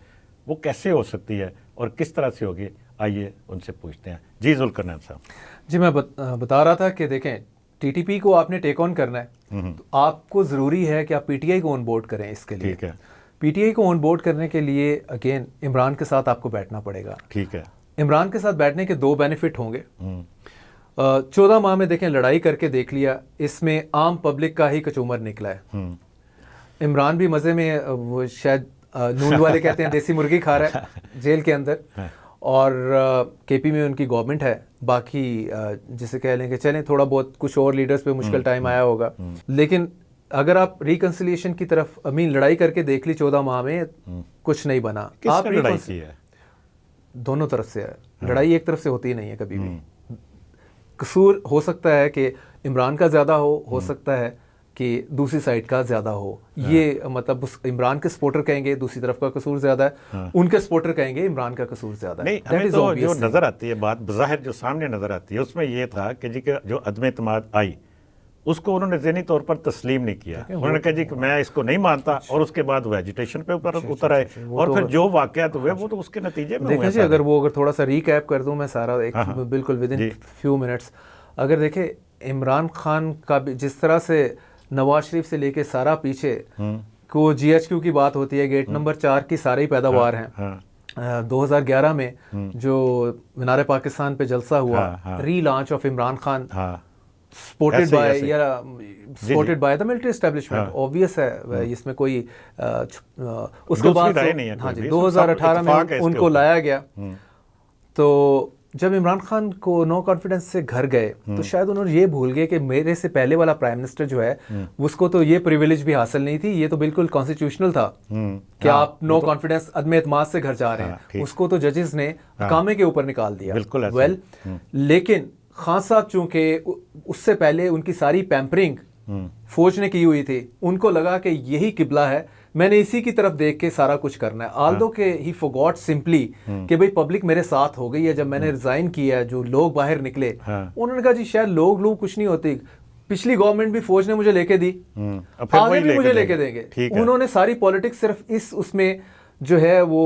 वो कैसे हो सकती है और किस तरह से होगी, आइए उनसे पूछते हैं। जी जुल्करनैन साहब। जी, मैं बता रहा था कि देखें, TTP को आपने टेक ऑन करना है तो आपको ज़रूरी है कि आप PTI को ऑन बोर्ड करें। इसके लिए ठीक है, PTI को ऑन बोर्ड करने के लिए अगेन इमरान के साथ आपको बैठना पड़ेगा। ठीक है, इमरान के साथ बैठने के 2 बेनिफिट होंगे। 14 माह में देखें, लड़ाई करके देख लिया, इसमें आम पब्लिक का ही कचूमर निकला है। इमरान भी मज़े में, वो शायद नून वाले कहते हैं देसी मुर्गी खा रहा है जेल के अंदर, और KP में उनकी गवर्नमेंट है। बाकी जिसे कह लें कि चलें, थोड़ा बहुत कुछ और लीडर्स पे मुश्किल टाइम आया होगा, लेकिन अगर आप रिकंसिलिएशन की तरफ, लड़ाई करके देख ली 14 माह में, कुछ नहीं बना। आप लड़ाई की है? दोनों तरफ से है लड़ाई, एक तरफ से होती ही नहीं है कभी भी। कसूर हो सकता है कि इमरान का ज़्यादा हो सकता है कि दूसरी साइड का ज़्यादा हो। ये मतलब उस इमरान के सपोर्टर कहेंगे दूसरी तरफ का कसूर ज़्यादा है, उनके सपोर्टर कहेंगे इमरान का कसूर ज़्यादा है। नहीं, हमें तो जो नज़र आती है बात, बज़ाहिर जो सामने नज़र आती है, उसमें यह था कि जी के जो अदम एतमाद आई, उसको उन्होंने ज़हनी तौर पर तस्लीम नहीं किया। उन्होंने कहा जी कि मैं इसको नहीं मानता, और उसके बाद वो एजिटेशन पे ऊपर उतर आए, और फिर जो वाक़यात हुए वो तो उसके नतीजे में हुए। अगर थोड़ा सा रिकैप कर दूं मैं सारा, एक बिल्कुल विद इन फ्यू मिनट्स। अगर देखें, इमरान खान का भी जिस तरह से नवाज शरीफ से लेके सारा पीछे को GHQ की बात होती है, गेट नंबर 4 की सारी पैदावार हैं। 2011 में जो मीनार पाकिस्तान पे जलसा हुआ, relaunch of Imran Khan, supported by the military establishment, obvious है, इसमें कोई उसके बाद 2018 में उनको लाया गया। तो जब इमरान खान को नो कॉन्फिडेंस से घर गए तो शायद उन्होंने ये भूल गए कि मेरे से पहले वाला प्राइम मिनिस्टर जो है उसको तो ये प्रिविलेज भी हासिल नहीं थी, ये तो बिल्कुल कॉन्स्टिट्यूशनल था कि आप नो कॉन्फिडेंस अदम एतमाद से घर जा रहे हैं। उसको तो जजेस ने कामे के ऊपर निकाल दिया। लेकिन खान साहब चूंकि उससे पहले उनकी सारी पैम्परिंग फौज ने की हुई थी, उनको लगा कि यही किबला है मैंने इसी की तरफ देख के सारा कुछ करना है। आल्दो के ही फॉरगॉट सिंपली कि भाई पब्लिक मेरे साथ हो गई है। जब मैंने रिजाइन किया, जो लोग बाहर निकले, उन्होंने कहा जी शायद लोग कुछ नहीं होती, पिछली गवर्नमेंट भी फौज ने मुझे लेके दी, आगे भी मुझे लेके देंगे। उन्होंने सारी पॉलिटिक्स सिर्फ इस उसमें जो है वो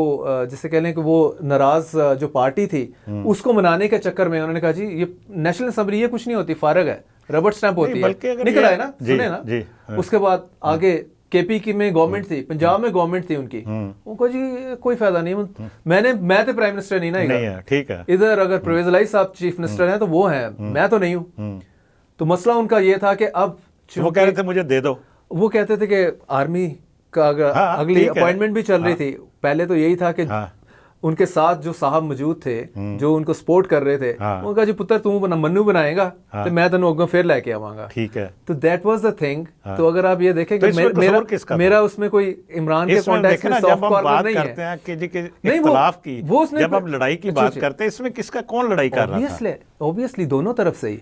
जैसे कह लें कि वो नाराज जो पार्टी थी उसको मनाने के चक्कर में उन्होंने कहा जी ये नेशनल असेंबली ये कुछ नहीं होती, फारग है, रबड़ स्टैंप होती है, निकल आए ना, सुने ना। उसके बाद आगे केपी की में गवर्नमेंट थी, पंजाब में गवर्नमेंट थी उनकी, उनको जी कोई फायदा नहीं, मैं तो प्राइम मिनिस्टर नहीं ना, ठीक है, इधर अगर परवेज इलाही साहब चीफ मिनिस्टर हैं तो वो हैं, मैं तो नहीं हूँ। तो मसला उनका ये था कि अब वो कह रहे थे मुझे दे दो, वो कहते थे कि आर्मी का अगली अपॉइंटमेंट भी चल रही थी। पहले तो यही था कि उनके साथ जो साहब मौजूद थे जो उनको सपोर्ट कर रहे थे, उन्होंने कहा जी पुत्र तू मन्नू बनाएगा तो मैं तेन अगों फिर लेके आवांगा, ठीक है। तो दैट वाज द थिंग। तो अगर आप ये देखें कि मेरा उसमें कोई इमरान के कॉन्टेक्स्ट में सॉफ्ट कॉर्नर नहीं है कि जी के इख्तिलाफ की, जब हम लड़ाई की बात करते हैं इसमें किसका कौन लड़ाई कर रहा था? ऑब्वियसली दोनों तरफ से ही।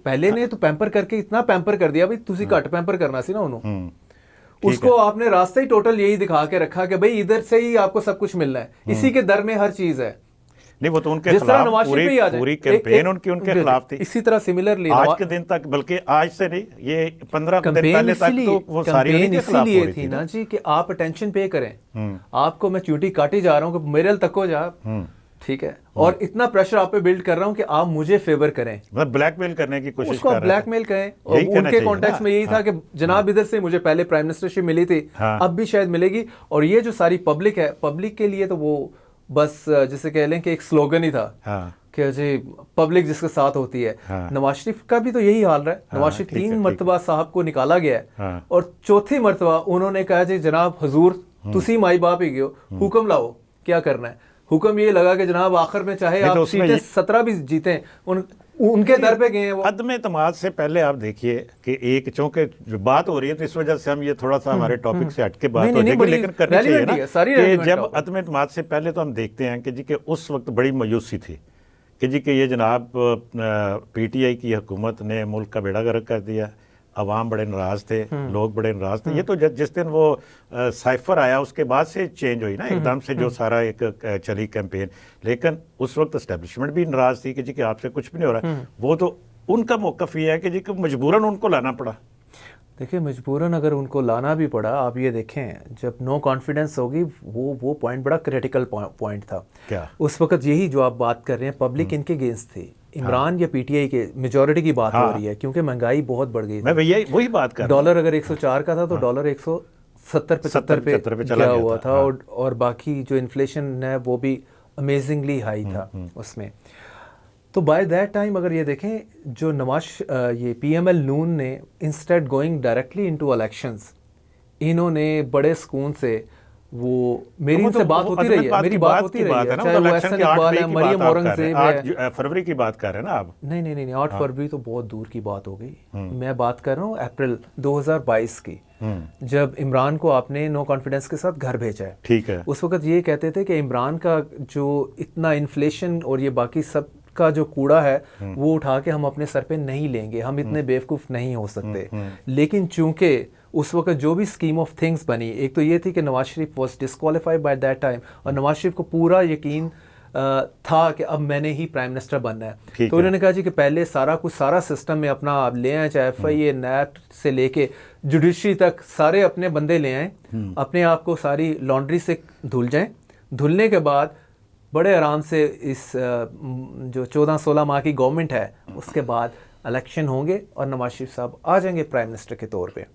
पहले ने तो पैम्पर करके इतना पैम्पर कर दिया भाई, तुसी घट पैम्पर करना सी ना उन्होंने, उसको आपने रास्ता ही टोटल यही दिखा के रखा कि भाई इधर से ही आपको सब कुछ मिलना है, इसी के दर में हर चीज है। नहीं वो तो उनके खिलाफ पूरी कैंपेन उनके खिलाफ थी। इसी तरह सिमिलरली आज के दिन तक, बल्कि आज से नहीं, ये 15 दिन पहले तक तो वो सारी उनके खिलाफ हो रही थी ना जी कि आप अटेंशन पे करें, आपको मैं च्यूटी काटी जा रहा हूँ कि मेरे तक हो जा, ठीक है, और इतना प्रेशर आप पे बिल्ड कर रहा हूं कि आप मुझे फेवर करें, मतलब ब्लैकमेल करने की कोशिश कर रहे हैं, ब्लैकमेल करें। और उनके कॉन्टेक्स्ट में यही था कि जनाब इधर से मुझे पहले प्राइम मिनिस्टरशिप मिली थी, अब भी शायद मिलेगी, और ये जो सारी पब्लिक है, पब्लिक के लिए तो वो बस जैसे कह लें कि एक स्लोगन ही था कि जी पब्लिक जिसके साथ होती है। नवाज शरीफ का भी तो यही हाल रहा है। नवाज शरीफ 3 मरतबा साहब को निकाला गया है और चौथी मरतबा उन्होंने कहा जी जनाब हजूर तुसी माई बाप ही गयो, हुक्म लाओ क्या करना है। हुक्म ये लगा कि जनाब आखिर में चाहे आप सीटें 17 भी जीतें, उनके दर पे गए हैं वो। अदम एतमाद से पहले आप देखिए कि एक चूंकि जो बात हो रही है तो इस वजह से हम ये थोड़ा सा हमारे टॉपिक से हटके बात हो जाएगी, लेकिन करनी चाहिए ना कि जब अदम एतमाद से पहले तो हम देखते हैं कि जी के उस वक्त बड़ी मायूसी थी कि जी के ये जनाब पीटीआई की हुकूमत ने मुल्क का बेड़ा गर्क कर दिया, अवाम बड़े नाराज थे, लोग बड़े नाराज थे। ये तो जिस दिन वो साइफर आया उसके बाद से चेंज हुई ना एकदम से जो सारा एक चली कैंपेन, लेकिन उस वक्त एस्टेब्लिशमेंट भी नाराज थी कि जी कि आपसे कुछ भी नहीं हो रहा। वो तो उनका मौक़िफ़ ये है कि जी कि मजबूरन उनको लाना पड़ा। देखिए मजबूरन अगर उनको लाना भी पड़ा, आप ये देखें जब नो कॉन्फिडेंस होगी वो पॉइंट बड़ा क्रिटिकल पॉइंट था। क्या उस वक्त यही जो आप बात कर रहे हैं पब्लिक इनके अगेंस्ट थी, इमरान या पीटीआई के मेजॉरिटी की बात हो रही है, क्योंकि महंगाई बहुत बढ़ गई। मैं भैया वही बात कर, डॉलर अगर 104 का था तो डॉलर 170-75 पे गया हुआ था, और बाकी जो इन्फ्लेशन है वो भी अमेजिंगली हाई था उसमें। तो बाय दैट टाइम अगर ये देखें जो ये पीएमएल नून ने instead going directly into elections, इन्होंने बड़े सुकून से वो मेरी इनसे बात होती रही है, मेरी बात होती रही है, चाहे वो एहसन इकबाल है, मरियम औरंगजेब है। 8 फरवरी की बात कर रहे हैं ना आप? नहीं 8 फरवरी तो बहुत दूर की बात हो गई। मैं बात कर रहा हूँ अप्रैल 2022 की, जब इमरान को आपने नो कॉन्फिडेंस के साथ घर भेजा है। ठीक है। उस वक्त ये कहते थे कि इमरान का जो इतना इन्फ्लेशन और ये बाकी सब का जो कूड़ा है वो उठा के हम अपने सर पे नहीं लेंगे, हम इतने बेवकूफ़ नहीं हो सकते। लेकिन चूंकि उस वक्त जो भी स्कीम ऑफ थिंग्स बनी, एक तो ये थी कि Nawaz Sharif was disqualified by that time, और नवाज शरीफ को पूरा यकीन था कि अब मैंने ही प्राइम मिनिस्टर बनना है। तो उन्होंने कहा जी कि पहले सारा सिस्टम में अपना आप ले आए, चाहे FIA नैट से लेके जुडिशरी तक सारे अपने बंदे ले आए, अपने आप को सारी लॉन्ड्री से धुल जाएं, धुलने के बाद बड़े आराम से इस जो 14-16 माह की गवर्नमेंट है उसके बाद इलेक्शन होंगे और नवाज शरीफ साहब आ जाएंगे प्राइम मिनिस्टर के तौर पे।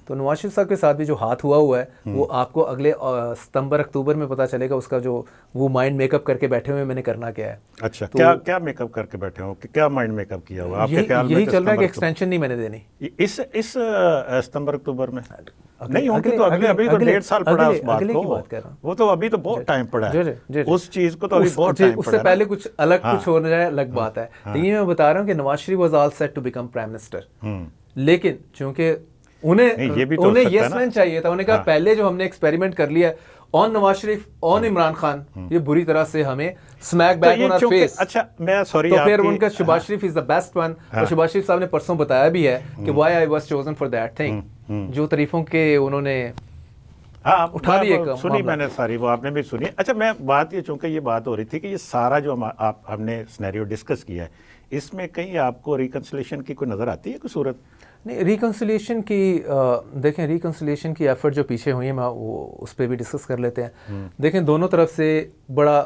तो नवाज शरीफ साहब के साथ भी जो हाथ हुआ है वो आपको अगले सितंबर-अक्टूबर में पता चलेगा, उसका जो वो माइंड मेकअप करके बैठे हुए मैंने करना क्या है। अच्छा, तो क्या मेकअप करके बैठे हो, क्या माइंड मेकअप किया हुआ आपके ख्याल में? यही चल रहा है कि एक्सटेंशन नहीं मैंने देनी इस सितंबर-अक्टूबर में नहीं होंगे, तो अभी तो 1.5 साल पड़ा उस बात को, वो तो अभी तो बहुत टाइम पड़ा है उस चीज को, तो अभी बहुत टाइम पड़ा है। उससे पहले कुछ हो जाए अलग बात है, लेकिन मैं बता रहा हूँ कि Nawaz Sharif was all set to become prime minister, लेकिन चूंकि उन्हें यस मैन चाहिए था। उन्हें कहा पहले जो हमने एक्सपेरिमेंट कर लिया ऑन नवाज शरीफ ऑन इमरान खान, ये बुरी तरह से हमें smack back on our face. अच्छा मैं सॉरी, तो फिर उनका Shahbaz Sharif is the best one, और शहबाज शरीफ साहब ने परसों बताया भी है कि why I was chosen for that thing, जो तारीफों के उन्होंने हाँ, उठा दी एक सुनी मैंने सारी, वो आपने भी सुनी। अच्छा, मैं बात ये, चूंकि ये बात हो रही थी कि ये सारा जो हमने सिनेरियो डिस्कस किया है, इसमें कहीं आपको रिकंसिलिएशन की कोई नज़र आती है कोई सूरत? नहीं, रिकंसिलिएशन की देखें, रिकंसिलिएशन की एफर्ट जो पीछे हुई है, मैं वो उस पर भी डिस्कस कर लेते हैं। देखें, दोनों तरफ से बड़ा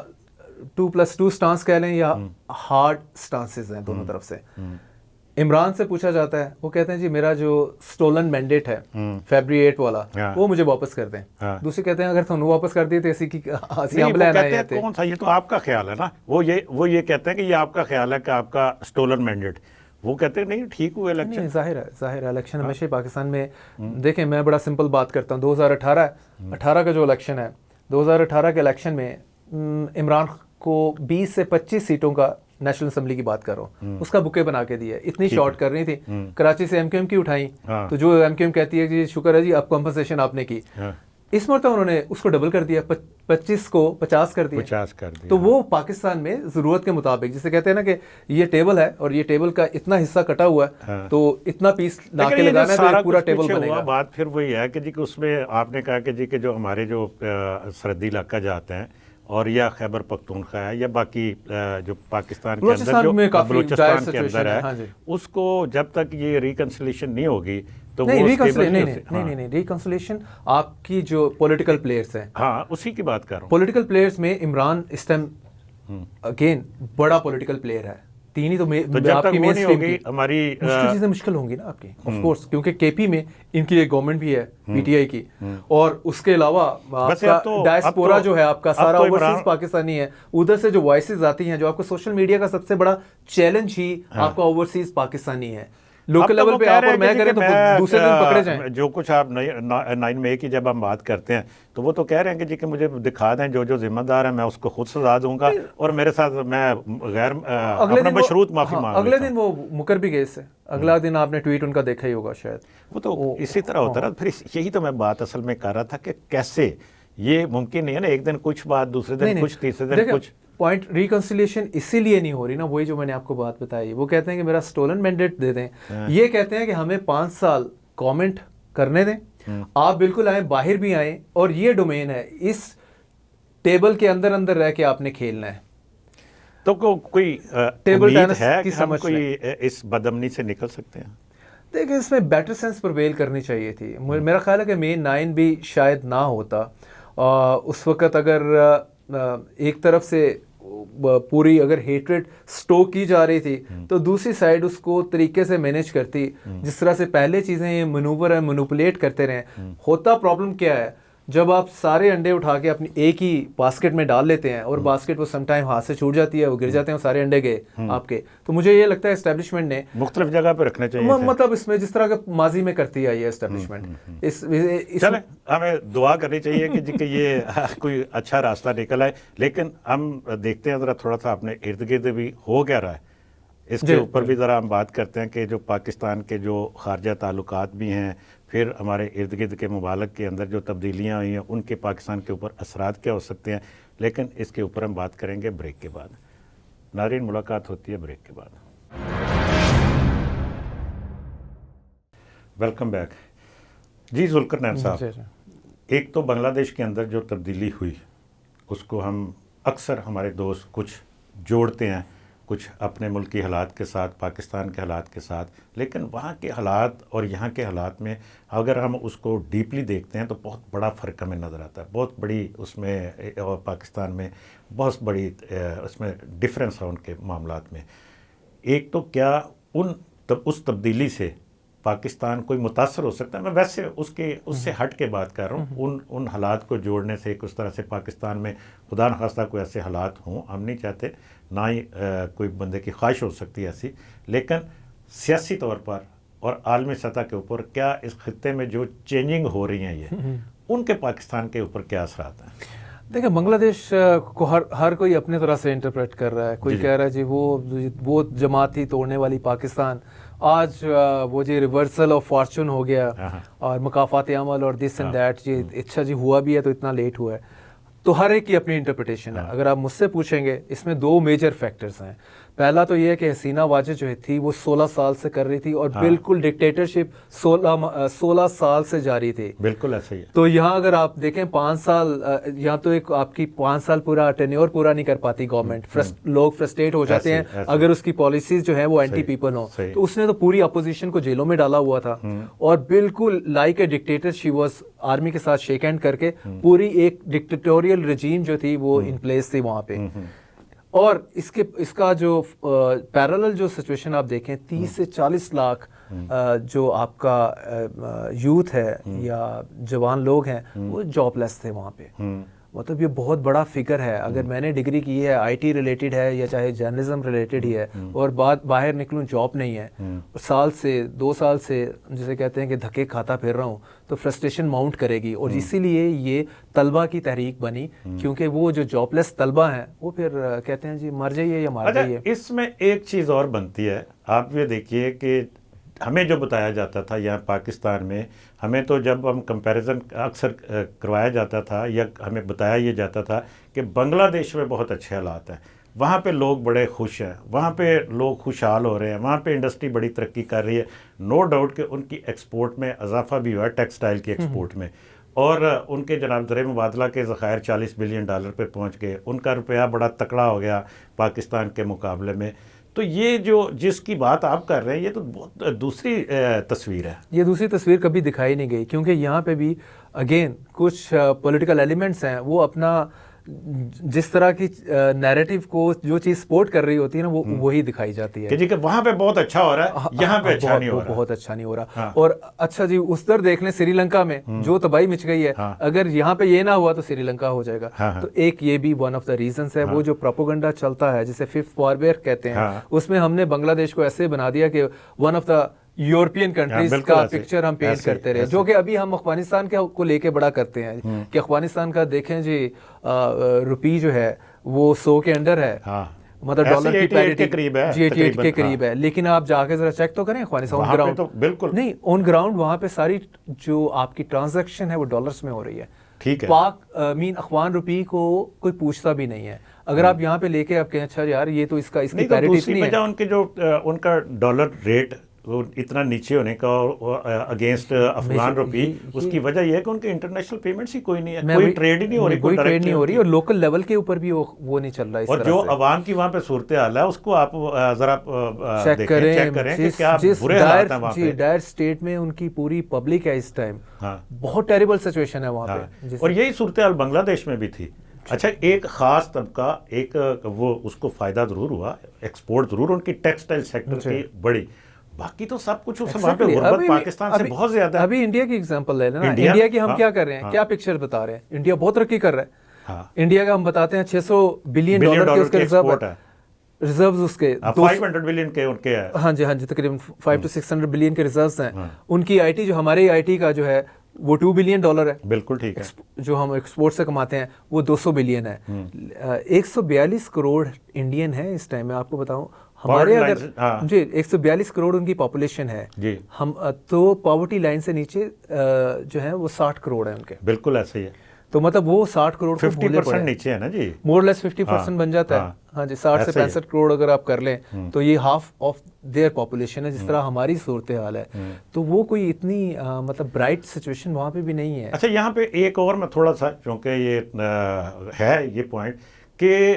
2+2 स्टांस कह लें या हार्ड स्टांसेस हैं दोनों तरफ से। इमरान से पूछा जाता है, वो कहते हैं जी मेरा जो स्टोलन मैंडेट है फरवरी 8 वाला, वो मुझे वापस कर दें। दूसरे कहते हैं अगर तुम वापस कर दिए तो ऐसी की कौन सा, ये तो आपका ख्याल है ना। वो ये कहते हैं कि ये आपका ख्याल है कि आपका स्टोलन मैंडेट, वो कहते हैं नहीं ठीक हुआ इलेक्शन। जाहिर है इलेक्शन हमेशा पाकिस्तान में, देखें मैं बड़ा सिंपल बात करता हूँ, 2018 का जो इलेक्शन है, 2018 के इलेक्शन में इमरान को 20 से 25 सीटों का नेशनल असेंबली की बात कर रहा हूँ, उसका बुके बना के दिया। इतनी शॉर्ट कर रही थी, कराची से एमक्यूएम की उठाई, तो जो एमक्यूएम कहती है कि शुक्र है जी आप कंपनसेशन आपने की, इस मरतबा उन्होंने उसको डबल कर दिया, 25 को 50 कर दिया। तो वो पाकिस्तान में ज़रूरत के मुताबिक, जिसे कहते हैं ना कि ये टेबल है और ये टेबल का इतना हिस्सा कटा हुआ है, तो इतना पीस ला के लगाना है तो पूरा टेबल बनेगा। बात फिर वही है कि जी कि उसमें आपने कहा कि जी कि जो हमारे जो सरहदी इलाका जाते हैं और या खैबर पख्तूनख्वा है या बाकी जो पाकिस्तान के अंदर जो बलूचिस्तान के अंदर है, उसको जब तक ये रिकंसिलिएशन नहीं होगी तो नहीं, रिकंसिलिएशन आपकी जो पॉलिटिकल प्लेयर्स हैं, हाँ उसी की बात कर रहा हूँ। पॉलिटिकल प्लेयर्स में इमरान इस टाइम अगेन बड़ा पॉलिटिकल प्लेयर है। तीन ही तो आपकी मेन स्ट्रीम की हमारी चीजें मुश्किल होंगी ना आपकी, ऑफ कोर्स, क्योंकि केपी में इनकी एक गवर्नमेंट भी है पीटीआई की, और उसके अलावा आपका डायस्पोरा जो है आपका सारा ओवरसीज पाकिस्तानी है, उधर से जो वॉइसेस आती हैं, जो आपको सोशल मीडिया का सबसे बड़ा चैलेंज ही आपका ओवरसीज पाकिस्तानी है। लोकल लेवल पे आप और मैं करें तो दूसरे दिन पकड़े जाएं। जो कुछ आप 9 मई की जब हम बात करते हैं तो वो तो कह रहे हैं कि जी कि मुझे दिखा दें जो जिम्मेदार है, मैं उसको खुद सजा दूंगा और मेरे साथ मैं गैर अपना मशरूत माफी मांग। अगले दिन वो मुकर भी गए इससे, अगला दिन आपने ट्वीट उनका देखा ही होगा शायद। वो तो इसी तरह होता रहा। फिर यही तो मैं बात असल में कर रहा था कि कैसे ये मुमकिन नहीं है ना, एक दिन कुछ बात, दूसरे दिन कुछ, तीसरे दिन कुछ। पॉइंट रिकंसिलिएशन इसीलिए नहीं हो रही ना, वही जो मैंने आपको बात बताई। वो कहते हैं कि मेरा स्टोलन मैंडेट दे दें, ये कहते हैं कि हमें 5 साल कमेंट करने दें, आप बिल्कुल आए, बाहर भी आए, और ये डोमेन है, इस टेबल के अंदर अंदर रह के आपने खेलना है। तो कोई टेबल टेनिस है कि हम कोई इस बदअमनी से निकल सकते हैं? देखिए, इसमें बेटर सेंस प्रिवेल करनी चाहिए थी। मेरा ख्याल है कि May 9 भी शायद ना होता। उस वक़्त अगर एक तरफ से पूरी अगर हेट्रेड स्टोक की जा रही थी, तो दूसरी साइड उसको तरीके से मैनेज करती, जिस तरह से पहले चीज़ें ये मनूवर है, मैनिपुलेट करते रहे। होता प्रॉब्लम क्या है, जब आप सारे अंडे उठा के अपनी एक ही बास्केट में डाल लेते हैं और बास्केट वो समटाइम हाथ से छूट जाती है, वो गिर जाते हैं, सारे अंडे गए आपके। तो मुझे ये लगता है एस्टेब्लिशमेंट ने मुख्तलिफ जगह पे रखने चाहिए, मतलब इसमें जिस तरह का माजी में करती आई है एस्टेब्लिशमेंट। चले, हमें दुआ करनी चाहिए कि ये कोई अच्छा रास्ता निकल आए। लेकिन हम देखते हैं ज़रा थोड़ा सा अपने इर्द गिर्द भी हो क्या रहा है, इसके ऊपर भी ज़रा हम बात करते हैं कि जो पाकिस्तान के जो खारजा ताल्लुकात भी हैं, फिर हमारे इर्द गिर्द के मुबालक के अंदर जो तब्दीलियाँ हुई हैं, उनके पाकिस्तान के ऊपर असरात क्या हो सकते हैं। लेकिन इसके ऊपर हम बात करेंगे ब्रेक के बाद। नाज़रीन, मुलाकात होती है ब्रेक के बाद। वेलकम बैक जी। जुल्करनैन साहब, एक तो बांग्लादेश के अंदर जो तब्दीली हुई, उसको हम अक्सर हमारे दोस्त कुछ जोड़ते हैं, कुछ अपने मुल्क की हालात के साथ, पाकिस्तान के हालात के साथ, लेकिन वहाँ के हालात और यहाँ के हालात में अगर हम उसको डीपली देखते हैं तो बहुत बड़ा फ़र्क हमें नज़र आता है। बहुत बड़ी उसमें, और पाकिस्तान में बहुत बड़ी उसमें डिफरेंस है उनके मामलात में। एक तो क्या उस तब्दीली से पाकिस्तान कोई मुतासर हो सकता है? मैं वैसे उससे हट के बात कर रहा हूँ। उन हालात को जोड़ने से उस तरह से पाकिस्तान में खुदा न खास्ता कोई ऐसे हालात हों, हम नहीं चाहते, ना ही कोई बंदे की ख्वाहिश हो सकती है ऐसी, लेकिन सियासी तौर पर और आलमी सतह के ऊपर क्या इस खित्ते में जो चेंजिंग हो रही हैं ये, उनके पाकिस्तान के ऊपर क्या असरात हैं? देखिए, बांग्लादेश को हर कोई अपने तरह से इंटरप्रेट कर रहा है। कोई कह रहा है जी वो जमात ही तोड़ने वाली पाकिस्तान, आज वो जी रिवर्सल ऑफ फॉर्चून हो गया और मुकाफात अमल और दिस एंड दैट, जी अच्छा जी हुआ भी है तो इतना लेट हुआ है। तो हर एक की अपनी इंटरप्रिटेशन है। अगर आप मुझसे पूछेंगे, इसमें 2 मेजर फैक्टर्स हैं। पहला तो ये है कि हसीना वाजिद जो थी वो 16 साल से कर रही थी और बिल्कुल डिक्टेटरशिप 16 साल से जारी थी। बिल्कुल ऐसे ही है। तो यहाँ अगर आप देखें 5 साल, यहाँ तो एक आपकी 5 साल पूरा टेन्योर पूरा नहीं कर पाती गवर्नमेंट, लोग फ्रस्ट्रेट हो जाते हैं अगर उसकी पॉलिसीज जो है वो एंटी पीपल हो। तो उसने तो पूरी अपोजिशन को जेलों में डाला हुआ था और बिल्कुल like a dictator she was army के साथ शेक हैंड करके पूरी एक डिक्टेटोरियल रजीम जो थी वो इन प्लेस थी वहाँ पे। और इसका जो पैरेलल जो सिचुएशन आप देखें 30 से 40 लाख जो आपका यूथ है या जवान लोग हैं वो जॉबलेस थे वहाँ पे। मतलब ये बहुत बड़ा फिगर है। अगर मैंने डिग्री की है, आईटी रिलेटेड है या चाहे जर्नलिज्म रिलेटेड ही है और बाहर निकलूं जॉब नहीं है और साल से 2 साल से जिसे कहते हैं कि धक्के खाता फिर रहा हूँ, तो फ्रस्ट्रेशन माउंट करेगी। और इसीलिए ये तलबा की तहरीक बनी, क्योंकि वो जो जॉबलेस तलबा हैं वो फिर कहते हैं जी मर जाइए या मार जाइए। इसमें एक चीज़ और बनती है, आप ये देखिए कि हमें जो बताया जाता था यहाँ पाकिस्तान में, हमें तो जब हम कंपैरिजन अक्सर करवाया जाता था या हमें बताया ये जाता था कि बांग्लादेश में बहुत अच्छे हालात हैं, वहाँ पे लोग बड़े खुश हैं, वहाँ पे लोग खुशहाल हो रहे हैं, वहाँ पे इंडस्ट्री बड़ी तरक्की कर रही है। नो डाउट कि उनकी एक्सपोर्ट में इजाफा भी हुआ है, टेक्सटाइल की एक्सपोर्ट में, और उनके जनाब ज़र मुबादला के ज़खायर $40 बिलियन पे पहुँच गए, उनका रुपया बड़ा तकड़ा हो गया पाकिस्तान के मुकाबले में। तो ये जो जिसकी बात आप कर रहे हैं ये तो बहुत दूसरी तस्वीर है। ये दूसरी तस्वीर कभी दिखाई नहीं गई, क्योंकि यहाँ पे भी अगेन कुछ पॉलिटिकल एलिमेंट्स हैं, वो अपना जिस तरह की नैरेटिव को जो चीज़ सपोर्ट कर रही होती है ना वो वही दिखाई जाती है कि जी कि वहाँ पे बहुत अच्छा हो रहा है, यहाँ पे अच्छा नहीं हो रहा, बहुत अच्छा नहीं हो रहा। और अच्छा जी उस तरह देख लें श्रीलंका में जो तबाही मच गई है, अगर यहाँ पे ये ना हुआ तो श्रीलंका हो जाएगा। तो एक ये भी वन ऑफ द रीजंस है। वो जो प्रोपेगेंडा चलता है जिसे फिफ्थ वॉरवेयर कहते हैं, उसमें हमने बांग्लादेश को ऐसे बना दिया कि one of the European countries का पिक्चर हम पेंट करते रहे, जो कि अभी हम अफगानिस्तान को लेके बड़ा करते हैं कि अफगानिस्तान का देखें जी रुपी जो है वो 100 के अंडर है, मतलब डॉलर की पैरिटी जी 88 के करीब है। लेकिन आप जाके जरा चेक तो करें अफगानिस्तान ऑन ग्राउंड, तो बिल्कुल नहीं ऑन ग्राउंड वहाँ पे सारी जो आपकी ट्रांजैक्शन है वो डॉलर्स में हो रही है। ठीक है, पाक मीन अफगान रुपी को कोई पूछता भी नहीं है। अगर आप यहाँ पे लेके आप कहें अच्छा यार ये तो इसकी पैरिटी इतनी है, उनके जो उनका डॉलर रेट वो इतना नीचे होने का और अगेंस्ट अफगान रुपी, उसकी वजह यह है कि उनके इंटरनेशनल पेमेंट्स ही कोई नहीं है, कोई ट्रेड ही नहीं हो रही, कोई ट्रेड नहीं हो रही और लोकल लेवल के ऊपर भी वो नहीं चल रहा है। और जो अवाम की वहाँ पे सूरत हाल है उसको आप जरा चेक करें कि क्या बुरे हालात हैं वहाँ पे। डायर स्टेट में उनकी पूरी पब्लिक है इस टाइम, बहुत टेरिबल सिचुएशन है वहाँ पे। और यही सूरत हाल बांग्लादेश में भी थी। अच्छा, एक ख़ास तबका एक वो उसको फ़ायदा ज़रूर हुआ, एक्सपोर्ट ज़रूर उनकी टेक्सटाइल सेक्टर की बड़ी, बाकी तो सब कुछ वहाँ पे गुर्बत पाकिस्तान से बहुत ज्यादा है। अभी इंडिया की एग्जांपल ले लेना, इंडिया की हम क्या कर रहे हैं, क्या पिक्चर बता रहे हैं, इंडिया बहुत तरक्की कर रहा है। इंडिया का हम बताते हैं $600 बिलियन के उसके रिजर्व्स उसके 500 बिलियन के उनके है। हाँ जी तकरीबन 500 से 600 बिलियन के रिजर्व्स हैं। उनकी आईटी जो हमारे आईटी का जो है वो $2 बिलियन है। बिल्कुल ठीक है। जो हम एक्सपोर्ट से कमाते हैं वो 200 बिलियन है। 142 करोड़ इंडियन है इस टाइम में, आपको बताऊं हमारे अगर जी 142 करोड़ उनकी पॉपुलेशन है जी, हम तो पॉवर्टी लाइन से नीचे जो है वो 60 करोड़ है उनके। बिल्कुल ऐसे ही है। तो मतलब वो 60 करोड़ 50% नीचे है ना जी, मोर लेस 50% बन जाता है। हाँ जी 60 से 65 करोड़ अगर आप कर लें तो ये हाफ ऑफ देयर पॉपुलेशन है, जिस तरह हमारी सूरत हाल है। तो वो कोई इतनी मतलब ब्राइट सिचुएशन वहाँ पे भी नहीं है। अच्छा, यहाँ पे एक और मैं थोड़ा सा, क्योंकि ये है ये पॉइंट कि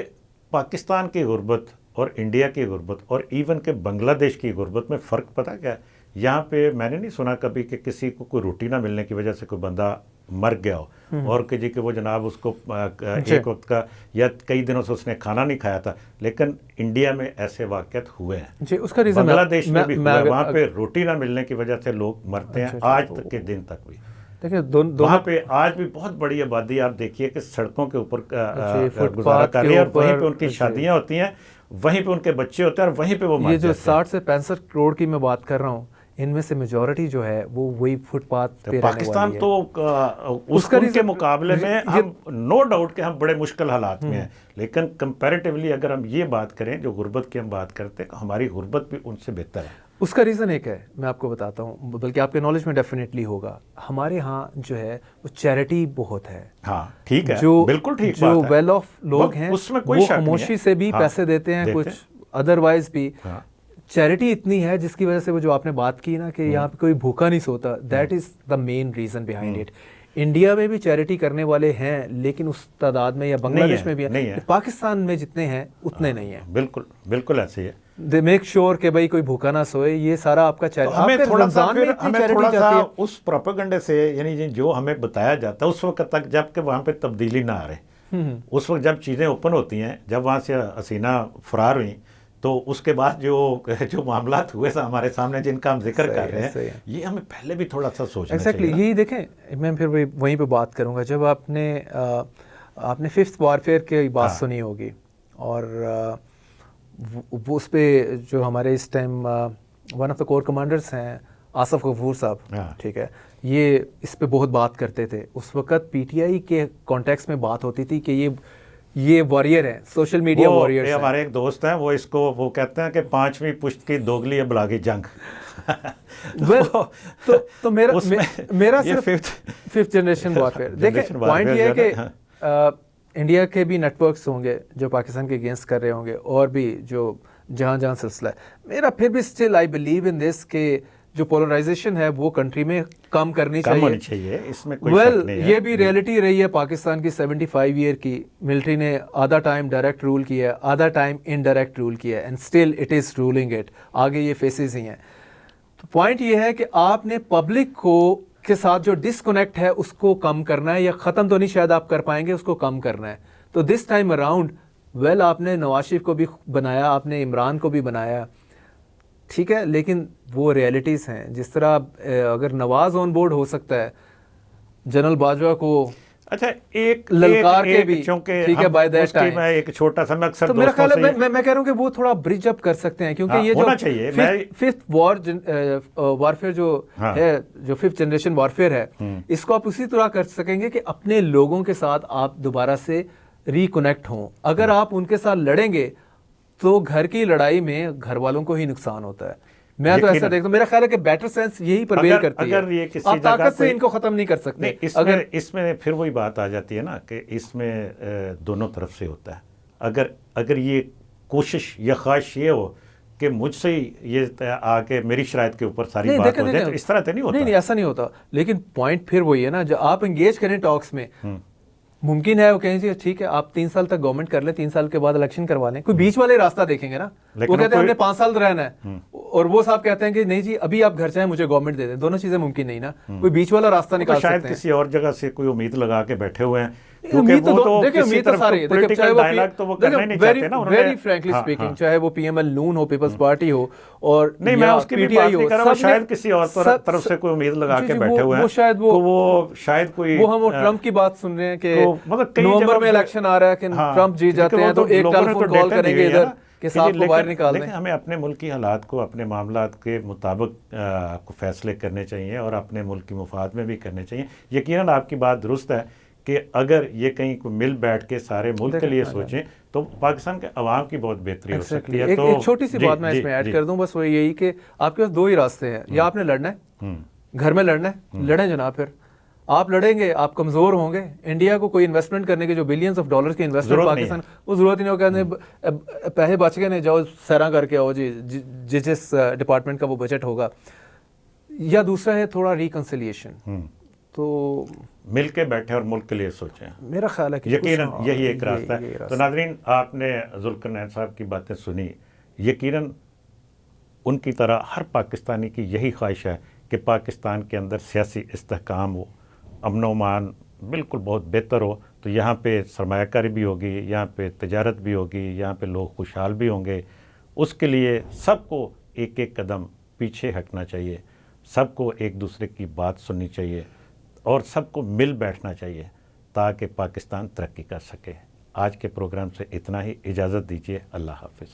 पाकिस्तान की गुर्बत और इंडिया की गुर्बत और इवन के बांग्लादेश की गुर्बत में फ़र्क पता क्या है? यहाँ पे मैंने नहीं सुना कभी कि किसी को कोई रोटी ना मिलने की वजह से कोई बंदा मर गया हो और कि जी कि वो जनाब उसको एक वक्त का या कई दिनों से उसने खाना नहीं खाया था, लेकिन इंडिया में ऐसे वाक़यात हुए हैं जी। उसका रीज़न बांग्लादेश में भी हुआ, वहाँ पे रोटी ना मिलने की वजह से लोग मरते हैं आज तक के दिन तक भी। देखिए वहाँ पे आज भी बहुत बड़ी आबादी आप देखिए कि सड़कों के ऊपर गुजारा कर रही है और वहीं पे उनकी शादियाँ होती हैं, वहीं पे उनके बच्चे होते हैं और वहीं पे वो ये जो 60 से 65 करोड़ की मैं बात कर रहा हूँ, इनमें से मेजॉरिटी जो है वो वही फुटपाथ पे पाकिस्तान तो उसके मुकाबले में हम नो डाउट कि हम बड़े मुश्किल हालात में हैं, लेकिन कंपैरेटिवली अगर हम ये बात करें जो गुर्बत की हम बात करते हैं, हमारी गुर्बत भी उनसे बेहतर है। उसका रीज़न एक है, मैं आपको बताता हूँ, बल्कि आपके नॉलेज में डेफिनेटली होगा। हमारे यहाँ जो है वो चैरिटी बहुत है। हाँ ठीक है, जो बिल्कुल ठीक जो वेल ऑफ लोग हैं उसमें कोई वो खामोशी से भी पैसे देते हैं, कुछ अदरवाइज भी हाँ। चैरिटी इतनी है जिसकी वजह से वो जो आपने बात की ना कि यहाँ पे कोई भूखा नहीं सोता, that is the main reason behind it. India में भी चैरिटी करने वाले हैं लेकिन उस तादाद में, या बांग्लादेश में भी है, पाकिस्तान में जितने हैं उतने नहीं हैं। बिल्कुल बिल्कुल ऐसे ही है। दे मेक श्योर कि भाई कोई भूखा ना सोए, ये सारा आपका चैरिटी। तो हमें थोड़ा सा उस प्रोपेगेंडे से, यानी जो हमें बताया जाता है उस वक्त तक, जब कि वहाँ पे तब्दीली ना आ रहे, उस वक्त जब चीज़ें ओपन होती हैं, जब वहाँ से हसीना फरार हुई, तो उसके बाद जो मामलात हुए हमारे सामने जिनका हम जिक्र कर रहे हैं, ये हमें पहले भी थोड़ा सा सोचना चाहिए। यही देखें, मैं फिर वहीं पे बात करूँगा। जब आपने फिफ्थ वॉरफेयर की बात सुनी होगी, और वो उस पर जो हमारे इस time one of the core commanders हैं आसफ गफूर साहब, ठीक है, ये इस पे बहुत बात करते थे। उस वक्त पीटीआई के कॉन्टेक्स्ट में बात होती थी कि ये वॉरियर है, सोशल मीडिया वॉरियर। हमारे एक दोस्त हैं, वो कहते हैं कि 5वीं पुश्त की दोगली है बलागी जंग। तो मेरा सिर्फ फिफ्थ जनरेशन वॉरफेयर। देखिए पॉइंट ये है कि इंडिया के भी नेटवर्क्स होंगे जो पाकिस्तान के अगेंस्ट कर रहे होंगे, और भी जो जहाँ सिलसिला है। मेरा फिर भी still I believe in this के जो पोलराइजेशन है वो कंट्री में कम करनी चाहिए। इसमें कोई शक नहीं है। ये भी रियलिटी रही है पाकिस्तान की 75 ईयर की। मिलिट्री ने आधा टाइम डायरेक्ट रूल किया है, आधा टाइम इनडायरेक्ट रूल किया है, and still it is ruling it. आगे ये फेसेस ही हैं। तो पॉइंट ये है कि आपने पब्लिक के साथ जो डिसकनेक्ट है उसको कम करना है, या ख़त्म तो नहीं शायद आप कर पाएंगे, उसको कम करना है। तो दिस टाइम अराउंड आपने नवाज शरीफ को भी बनाया, आपने इमरान को भी बनाया, ठीक है, लेकिन वो रियलिटीज़ हैं। जिस तरह अगर नवाज ऑन बोर्ड हो सकता है, जनरल बाजवा को अच्छा एक ललकार के भी, ठीक है, बाय दैट टाइम एक छोटा सा मैं अक्सर तो मेरा ख्याल है मैं कह रहा हूँ कि वो थोड़ा ब्रिज अप कर सकते हैं, क्योंकि ये जो फिफ्थ वॉरफेयर जो है, जो फिफ्थ जनरेशन वॉरफेयर है, इसको आप उसी तरह कर सकेंगे कि अपने लोगों के साथ आप दोबारा से रिकनेक्ट हों। अगर आप उनके साथ लड़ेंगे तो घर की लड़ाई में घर वालों को ही नुकसान होता है। मैं तो ऐसा देखता हूँ, मेरा ख्याल है कि बेटर सेंस यही परवेल करती है। ये किसी आप ताकत से इनको खत्म नहीं कर सकते। इसमें फिर वही बात आ जाती है ना कि इसमें दोनों तरफ से होता है। अगर ये कोशिश या ख्वाहिश ये हो कि मुझसे ही ये आके मेरी शराइत के ऊपर सारी बात हो जाए, तो इस तरह तो नहीं होता। नहीं, ऐसा नहीं होता। लेकिन पॉइंट फिर वही है ना, जो आप एंगेज करें टॉक्स में, मुमकिन है वो कहें जी ठीक है आप 3 साल तक गवर्नमेंट कर ले, 3 साल के बाद इलेक्शन करवा लें, कोई बीच वाले रास्ता देखेंगे ना। वो कहते हैं हमने 5 साल रहना है, और वो साहब कहते हैं कि नहीं जी अभी आप घर चाहें मुझे गवर्नमेंट दे दें। दोनों चीजें मुमकिन नहीं ना, कोई बीच वाला रास्ता निकाल सकते हैं। शायद किसी और जगह से कोई उम्मीद लगा के बैठे हुए हैं, उम्मीद तो सारी है। वेरी फ्रैंकली स्पीकिंग, चाहे वो पीएमएल नून हो, पीपल्स पार्टी हो, और नहीं मैं उसकी भी बात नहीं कर रहा हूं, शायद किसी और तरफ से कोई उम्मीद लगा के बैठे हुए हैं। वो शायद कोई हम ट्रम्प की बात सुन रहे हैं कि नवंबर में इलेक्शन आ रहा है कि ट्रम्प जीत जाते हैं तो एक टेलीफोन कॉल करेंगे इधर कि साहब को बाहर निकाल दें। हमें अपने मुल्क की हालात को अपने मामलात के मुताबिक फैसले करने चाहिए, और अपने मुल्क की मुफाद में भी करने चाहिए। यकीनन आपकी बात दुरुस्त है कि अगर ये कहीं को मिल बैठ के सारे मुल्क के लिए सोचें तो पाकिस्तान के अवाम की बहुत बेहतरी हो सकती है। एक छोटी सी बात मैं इसमें ऐड कर दूं, बस वो यही कि आपके पास 2 ही रास्ते हैं। या आपने लड़ना है, घर में लड़ना है, लड़ें जनाब। फिर आप लड़ेंगे, आप कमजोर होंगे। इंडिया को कोई इन्वेस्टमेंट करने के जो बिलियंस ऑफ डॉलर्स की इन्वेस्टमेंट पाकिस्तान, वो जरूरत ही नहीं हो। कहते पैसे बच गए, नहीं जाओ सैरा करके आओ जी, जिस डिपार्टमेंट का वो बजट होगा। या दूसरा है थोड़ा रिकंसिलिएशन, तो मिल के बैठे और मुल्क के लिए सोचें। मेरा ख्याल है कि यकीनन यही एक रास्ता है। तो नाज़रीन, आपने जुल्फ़िकार साहब की बातें सुनी। यकीनन उनकी तरह हर पाकिस्तानी की यही ख्वाहिश है कि पाकिस्तान के अंदर सियासी इस्तेहकाम हो, अमन-ओ-अमान बिल्कुल बहुत बेहतर हो, तो यहाँ पे सरमायाकारी भी होगी, यहाँ पे तजारत भी होगी, यहाँ पे लोग खुशहाल भी होंगे। उसके लिए सबको एक एक कदम पीछे हटना चाहिए, सबको एक दूसरे की बात सुननी चाहिए, और सबको मिल बैठना चाहिए ताकि पाकिस्तान तरक्की कर सके। आज के प्रोग्राम से इतना ही, इजाज़त दीजिए। अल्लाह हाफ़िज़।